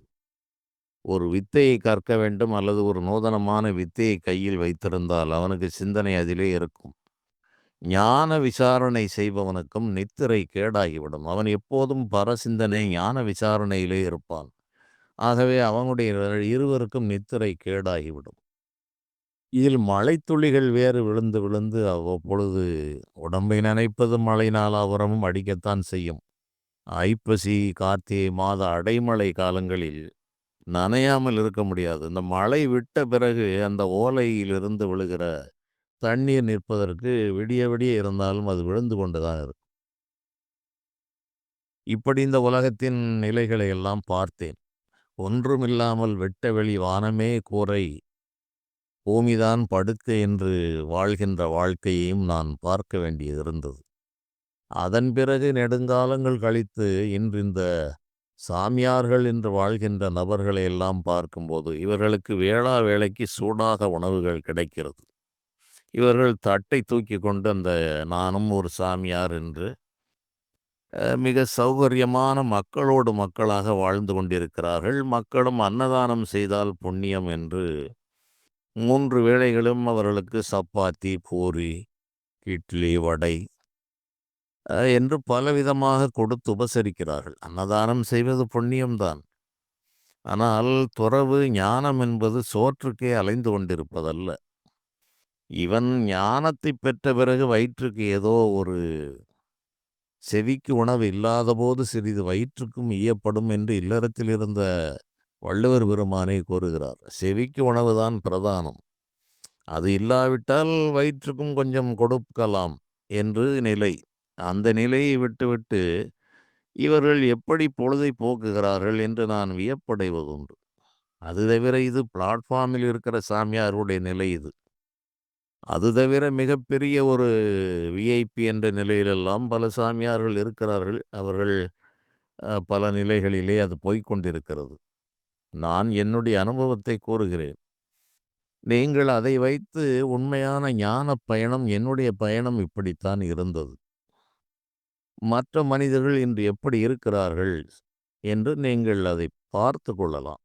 ஒரு வித்தையை கற்க வேண்டும் அல்லது ஒரு நூதனமான வித்தையை கையில் வைத்திருந்தால் அவனுக்கு சிந்தனை அதிலே இருக்கும். ஞான விசாரணை செய்பவனுக்கும் நித்திரை கேடாகிவிடும். அவன் எப்போதும் பரசிந்தனை, ஞான விசாரணையிலே இருப்பான். ஆகவே அவனுடைய இருவருக்கும் நித்திரை கேடாகிவிடும். இதில் மழைத்துளிகள் வேறு விழுந்து விழுந்து அவ்வப்பொழுது உடம்பை நனைப்பது மழை நாலாபுறமும் அடிக்கத்தான் செய்யும். ஐப்பசி, கார்த்திகை மாத அடைமழை காலங்களில் நனையாமல் இருக்க முடியாது. இந்த மழை விட்ட பிறகு அந்த ஓலையிலிருந்து விழுகிற தண்ணீர் நிற்பதற்கு விடிய விடிய இருந்தாலும் அது விழுந்து கொண்டு தான் இருக்கும். இப்படி இந்த உலகத்தின் நிலைகளை எல்லாம் பார்த்தேன். ஒன்றுமில்லாமல் வெட்ட வெளி வானமே கூரை, பூமிதான் படுக்கை என்று வாழ்கின்ற வாழ்க்கையையும் நான் பார்க்க வேண்டியது இருந்தது. அதன் பிறகு நெடுங்காலங்கள் கழித்து இன்று இந்த சாமியார்கள் என்று வாழ்கின்ற நபர்களை எல்லாம் பார்க்கும்போது இவர்களுக்கு வேளா வேளைக்கு சூடாக உணவுகள் கிடைக்கிறது. இவர்கள் தட்டை தூக்கி கொண்டு அந்த நானும் ஒரு சாமியார் என்று மிக சௌகரியமான மக்களோடு மக்களாக வாழ்ந்து கொண்டிருக்கிறார்கள். மக்களும் அன்னதானம் செய்தால் புண்ணியம் என்று 3 வேளைகளும் அவர்களுக்கு சப்பாத்தி, பூரி, இட்லி, வடை என்று பலவிதமாக கொடுத்து உபசரிக்கிறார்கள். அன்னதானம் செய்வது புண்ணியம்தான். ஆனால் துறவு ஞானம் என்பது சோற்றுக்கே அலைந்து கொண்டிருப்பதல்ல. இவன் ஞானத்தை பெற்ற பிறகு வயிற்றுக்கு ஏதோ ஒரு செவிக்கு உணவு இல்லாதபோது சிறிது வயிற்றுக்கும் ஈயப்படும் என்று இல்லறத்தில் இருந்த வள்ளுவர் பெருமானே கூறுகிறார். செவிக்கு உணவுதான் பிரதானம். அது இல்லாவிட்டால் வயிற்றுக்கும் கொஞ்சம் கொடுக்கலாம் என்று நிலை. அந்த நிலையை விட்டுவிட்டு இவர்கள் எப்படி பொழுதை போக்குகிறார்கள் என்று நான் வியப்படைவதுண்டு. அது தவிர இது பிளாட்ஃபார்மில் இருக்கிற சாமியாருடைய நிலை இது. அது தவிர மிகப்பெரிய ஒரு விஐபி என்ற நிலையிலெல்லாம் பல சாமியார்கள் இருக்கிறார்கள். அவர்கள் பல நிலைகளிலே அது போய்க்கொண்டிருக்கிறது. நான் என்னுடைய அனுபவத்தை கூறுகிறேன். நீங்கள் அதை வைத்து உண்மையான ஞான பயணம், என்னுடைய பயணம் இப்படித்தான் இருந்தது. மற்ற மனிதர்கள் இன்று எப்படி இருக்கிறார்கள் என்று நீங்கள் அதை பார்த்து கொள்ளலாம்.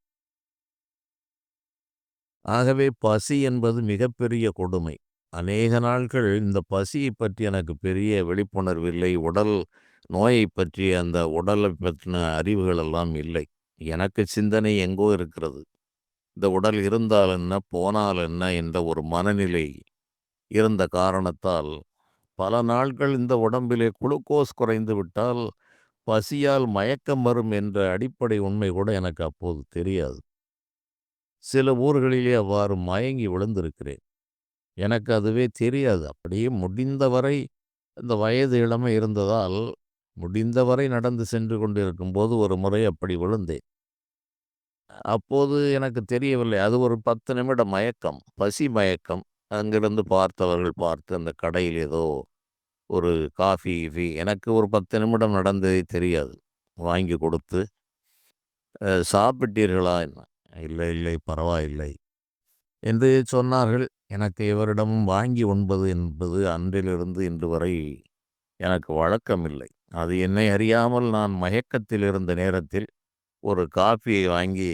ஆகவே பசி என்பது மிகப்பெரிய கொடுமை. அநேக நாட்கள் இந்த பசியை பற்றி எனக்கு பெரிய விழிப்புணர்வு இல்லை. உடல் நோயை பற்றி அந்த உடலை பற்றின அறிவுகள் எல்லாம் இல்லை. எனக்கு சிந்தனை எங்கோ இருக்கிறது. இந்த உடல் இருந்தால் என்ன, போனால் என்ன என்ற ஒரு மனநிலை இருந்த காரணத்தால் பல நாட்கள் இந்த உடம்பிலே குளுக்கோஸ் குறைந்து விட்டால் பசியால் மயக்கம் வரும் என்ற அடிப்படை உண்மை கூட எனக்கு அப்போது தெரியாது. சில ஊர்களிலே அவ்வாறு மயங்கி விழுந்திருக்கிறேன். எனக்கு அதுவே தெரியாது. அப்படியே முடிந்தவரை இந்த வயது இளமை இருந்ததால் முடிந்தவரை நடந்து சென்று கொண்டிருக்கும்போது ஒரு முறை அப்படி விழுந்தேன். அப்போது எனக்கு தெரியவில்லை. அது ஒரு 10 நிமிட மயக்கம், பசி மயக்கம். அங்கிருந்து பார்த்தவர்கள் பார்த்து அந்த கடையில் ஏதோ ஒரு காஃபி கீஃபி எனக்கு ஒரு 10 நிமிடம் நடந்ததே தெரியாது. வாங்கி கொடுத்து, சாப்பிட்டீர்களா? இல்லை, இல்லை, பரவாயில்லை என்று சொன்னார்கள். எனக்கு எவரிடமும் வாங்கி உண்பது என்பது அன்றிலிருந்து இன்று வரை எனக்கு வழக்கமில்லை. அது என்னை அறியாமல் நான் மயக்கத்தில் இருந்த நேரத்தில் ஒரு காஃபியை வாங்கி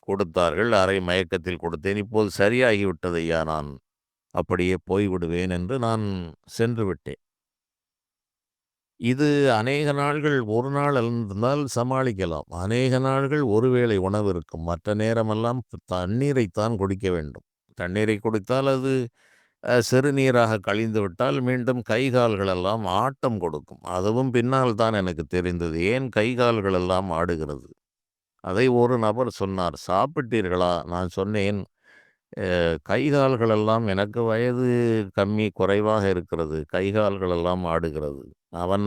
கொடுத்தார்கள். அரை மயக்கத்தில் கொடுத்தேன். இப்போது சரியாகிவிட்டது ஐயா, நான் அப்படியே போய்விடுவேன் என்று நான் சென்று விட்டேன். இது அநேக நாள்கள், ஒரு நாள் இருந்தால் சமாளிக்கலாம். அநேக நாள்கள் ஒருவேளை உணவு இருக்கும். மற்ற நேரமெல்லாம் தண்ணீரைத்தான் குடிக்க வேண்டும். தண்ணீரை குடித்தால் அது சிறுநீராக கழிந்து விட்டால் மீண்டும் கை கால்கள் எல்லாம் ஆட்டம் கொடுக்கும். அதுவும் பின்னால் தான் எனக்கு தெரிந்தது. ஏன் கை கால்கள் எல்லாம் ஆடுகிறது? அதை ஒரு நபர் சொன்னார். சாப்பிட்டீர்களா? நான் சொன்னேன், கை கால்கள் எல்லாம் எனக்கு வயது கம்மி, குறைவாக இருக்கிறது. கை கால்கள் எல்லாம் ஆடுகிறது.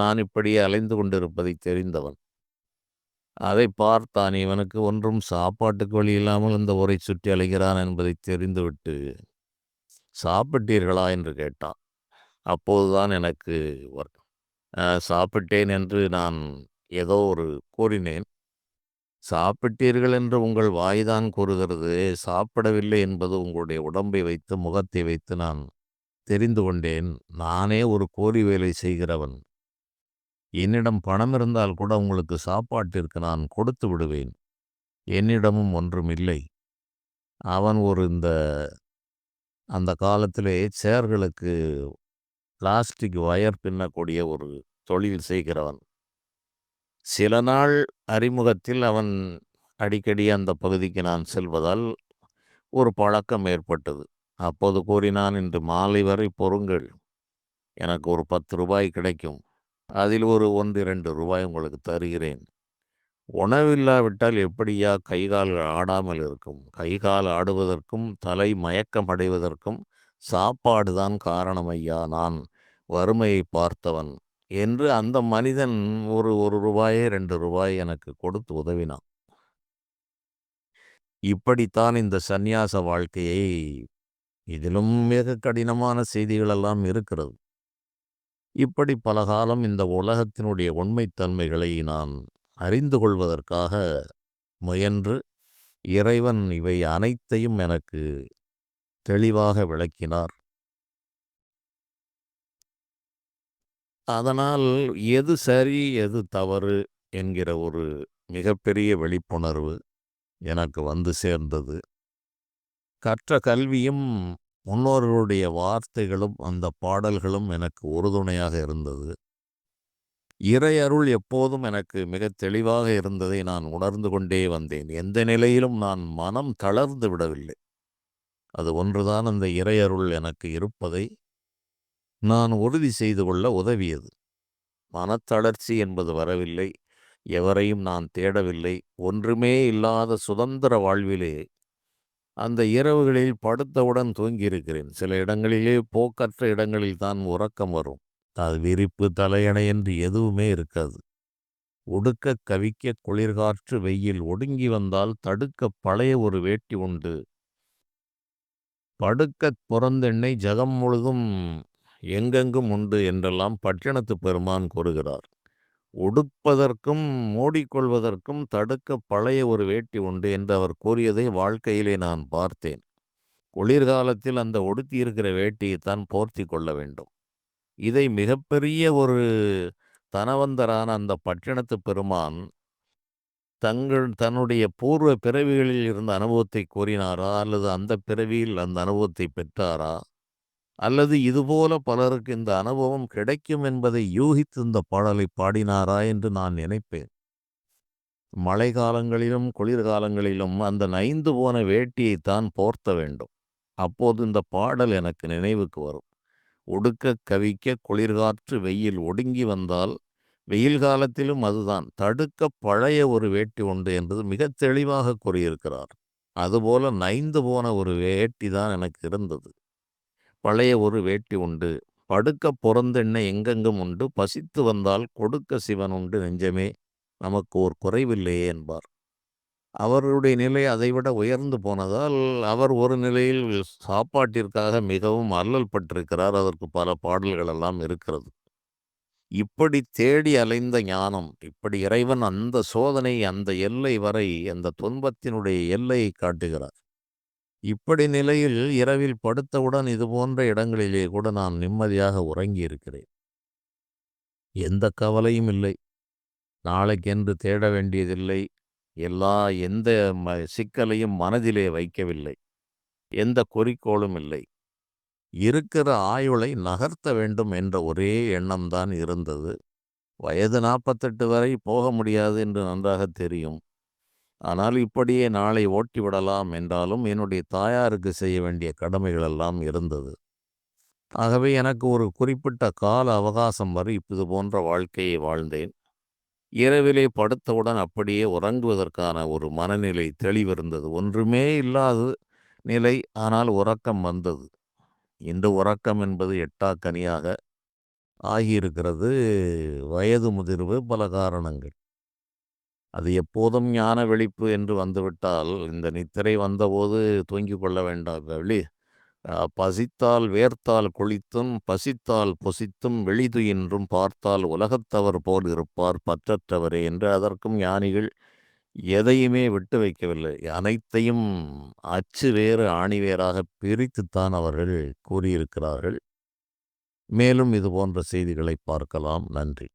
நான் இப்படியே அலைந்து கொண்டிருப்பதை தெரிந்தவன். அதை பார்த்தான். இவனுக்கு ஒன்றும் சாப்பாட்டுக்கு வழி இல்லாமல் இந்த ஊரை சுற்றி அலைகிறான் என்பதை தெரிந்துவிட்டு, சாப்பிட்டீர்களா என்று கேட்டான். அப்போதுதான் எனக்கு சாப்பிட்டேன் என்று நான் ஏதோ ஒரு கூறினேன். சாப்பிட்டீர்கள் என்று உங்கள் வாய்தான் கூறுகிறது. சாப்பிடவில்லை என்பது உங்களுடைய உடம்பை வைத்து, முகத்தை வைத்து நான் தெரிந்து கொண்டேன். நானே ஒரு கூலி வேலை செய்கிறவன். என்னிடம் பணம் இருந்தால் கூட உங்களுக்கு சாப்பாட்டிற்கு நான் கொடுத்து விடுவேன். என்னிடமும் ஒன்றும் இல்லை. அவன் அந்த காலத்திலே சேர்களுக்கு பிளாஸ்டிக் வயர் பின்னக்கூடிய ஒரு தொழில் செய்கிறவன். சில நாள் அறிமுகத்தில் அவன் அடிக்கடி அந்த பகுதிக்கு நான் செல்வதால் ஒரு பழக்கம் ஏற்பட்டது. அப்போது கூறினான், "இன்று மாலை வரை பொறுங்கள். எனக்கு ஒரு ரூ. 10 கிடைக்கும். அதில் ஒரு ரூ. 1, ரூ. 2 உங்களுக்கு தருகிறேன். உணவில்லாவிட்டால் எப்படிய்யா கை, கால் ஆடாமல் இருக்கும்? கை, கால் ஆடுவதற்கும், தலை மயக்கம் அடைவதற்கும் சாப்பாடு தான் காரணம் ஐயா. நான் வறுமையை பார்த்தவன்" என்று அந்த மனிதன் ஒரு ரூ. 1, ரூ. 2 எனக்கு கொடுத்து உதவினான். இப்படித்தான் இந்த சந்நியாச வாழ்க்கையை, இதிலும் மிக கடினமான செய்திகளெல்லாம் இருக்கிறது. இப்படி பல காலம் இந்த உலகத்தினுடைய உண்மைத்தன்மைகளை நான் அறிந்து கொள்வதற்காக முயன்று, இறைவன் இவை அனைத்தையும் எனக்கு தெளிவாக விளக்கினார். அதனால் எது சரி, எது தவறு என்கிற ஒரு மிகப்பெரிய விழிப்புணர்வு எனக்கு வந்து சேர்ந்தது. கற்ற கல்வியும் முன்னோர்களுடைய வார்த்தைகளும் அந்த பாடல்களும் எனக்கு உறுதுணையாக இருந்தது. இறையருள் எப்போதும் எனக்கு மிகத் தெளிவாக இருந்ததை நான் உணர்ந்து கொண்டே வந்தேன். எந்த நிலையிலும் நான் மனம் தளர்ந்து விடவில்லை. அது ஒன்றுதான் அந்த இறையருள் எனக்கு இருப்பதை நான் உறுதி செய்து கொள்ள உதவியது. மனத்தளர்ச்சி என்பது வரவில்லை. எவரையும் நான் தேடவில்லை. ஒன்றுமே இல்லாத சுதந்திர வாழ்விலே அந்த இரவுகளில் படுத்தவுடன் தூங்கியிருக்கிறேன். சில இடங்களிலே போக்கற்ற இடங்களில் தான் உறக்கம் வரும். அது விரிப்பு, தலையணை என்று எதுவுமே இருக்காது. உடுக்க கவிக்க குளிர்காற்று வெயில் ஒடுங்கி வந்தால் தடுக்க பழைய ஒரு வேட்டி உண்டு. படுக்கத் புறந்தெண்ணெய் ஜகம் முழுதும் எங்கெங்கும் உண்டு என்றெல்லாம் பட்டினத்து பெருமான் கூறுகிறார். உடுப்பதற்கும் மூடிக்கொள்வதற்கும் தடுக்க பழைய ஒரு வேட்டி உண்டு என்று அவர் கூறியதை வாழ்க்கையிலே நான் பார்த்தேன். குளிர்காலத்தில் அந்த உடுத்தியிருக்கிற வேட்டியைத்தான் போர்த்தி கொள்ள வேண்டும். இதை மிகப்பெரிய ஒரு தனவந்தரான அந்த பட்டினத்து பெருமான் தன்னுடைய பூர்வ பிறவிகளில் இருந்த அனுபவத்தை கூறினாரா, அல்லது அந்த பிறவியில் அந்த அனுபவத்தை பெற்றாரா, அல்லது இதுபோல பலருக்கு இந்த அனுபவம் கிடைக்கும் என்பதை யூகித்து இந்த பாடலை பாடினாரா என்று நான் நினைப்பேன். மழை காலங்களிலும் குளிர்காலங்களிலும் அந்த நைந்து போன வேட்டியைத்தான் போர்த்த வேண்டும். அப்போது இந்த பாடல் எனக்கு நினைவுக்கு வரும். உடுக்க கவிக்க குளிர்காற்று வெயில் ஒடுங்கி வந்தால், வெயில் காலத்திலும் அதுதான், தடுக்க பழைய ஒரு வேட்டி உண்டு என்பது மிகத் தெளிவாக கூறியிருக்கிறார். அதுபோல நைந்து போன ஒரு வேட்டி தான் எனக்கு இருந்தது. பழைய ஒரு வேட்டி உண்டு. படுக்க பொறந்தெண்ணெய் எங்கெங்கும் உண்டு. பசித்து வந்தால் கொடுக்க சிவன் உண்டு நெஞ்சமே, நமக்கு ஓர் குறைவில்லையே என்பார். அவருடைய நிலை அதைவிட உயர்ந்து போனதால் அவர் ஒரு நிலையில் சாப்பாட்டிற்காக மிகவும் அல்லல் பட்டிருக்கிறார். அதற்கு பல பாடல்கள் எல்லாம் இருக்கிறது. இப்படி தேடி அலைந்த ஞானம், இப்படி இறைவன் அந்த சோதனை, அந்த எல்லை வரை, அந்த துன்பத்தினுடைய எல்லையை காட்டுகிறார். இப்படி நிலையில் இரவில் படுத்தவுடன் இது போன்ற இடங்களிலே கூட நான் நிம்மதியாக உறங்கி இருக்கிறேன். எந்த கவலையும் இல்லை. நாளைக்கென்று தேட வேண்டியதில்லை. எந்த சிக்கலையும் மனதிலே வைக்கவில்லை. எந்த குறிக்கோளும் இல்லை. இருக்கிற ஆயுளை நகர்த்த வேண்டும் என்ற ஒரே எண்ணம்தான் இருந்தது. வயது 48 வரை போக முடியாது என்று நன்றாக தெரியும். ஆனால் இப்படியே நாளை ஓட்டிவிடலாம் என்றாலும் என்னுடைய தாயாருக்கு செய்ய வேண்டிய கடமைகள் எல்லாம் இருந்தது. ஆகவே எனக்கு ஒரு குறிப்பிட்ட கால அவகாசம் வரை இது போன்ற வாழ்க்கையை வாழ்ந்தேன். இரவிலே படுத்தவுடன் அப்படியே உறங்குவதற்கான ஒரு மனநிலை தெளிவிருந்தது. ஒன்றுமே இல்லாத நிலை, ஆனால் உறக்கம் வந்தது. இன்று உறக்கம் என்பது எட்டாக்கனியாக ஆகியிருக்கிறது. வயது முதிர்வு, பல காரணங்கள். அது எப்போதும் ஞான விழிப்பு என்று வந்துவிட்டால், இந்த நித்திரை வந்தபோது தூங்கிக் கொள்ள வேண்டாம். பசித்தால் வேர்த்தால் குளித்தும், பசித்தால் பொசித்தும், வெளிதுயின்றும் பார்த்தால் உலகத்தவர் போல் இருப்பார் பற்றற்றவரே என்று அதற்கும் ஞானிகள் எதையுமே விட்டு வைக்கவில்லை. அனைத்தையும் அச்சு வேறு ஆணி வேறாக பிரித்துத்தான் அவர்கள் கூறியிருக்கிறார்கள். மேலும் இது போன்ற செய்திகளை பார்க்கலாம். நன்றி.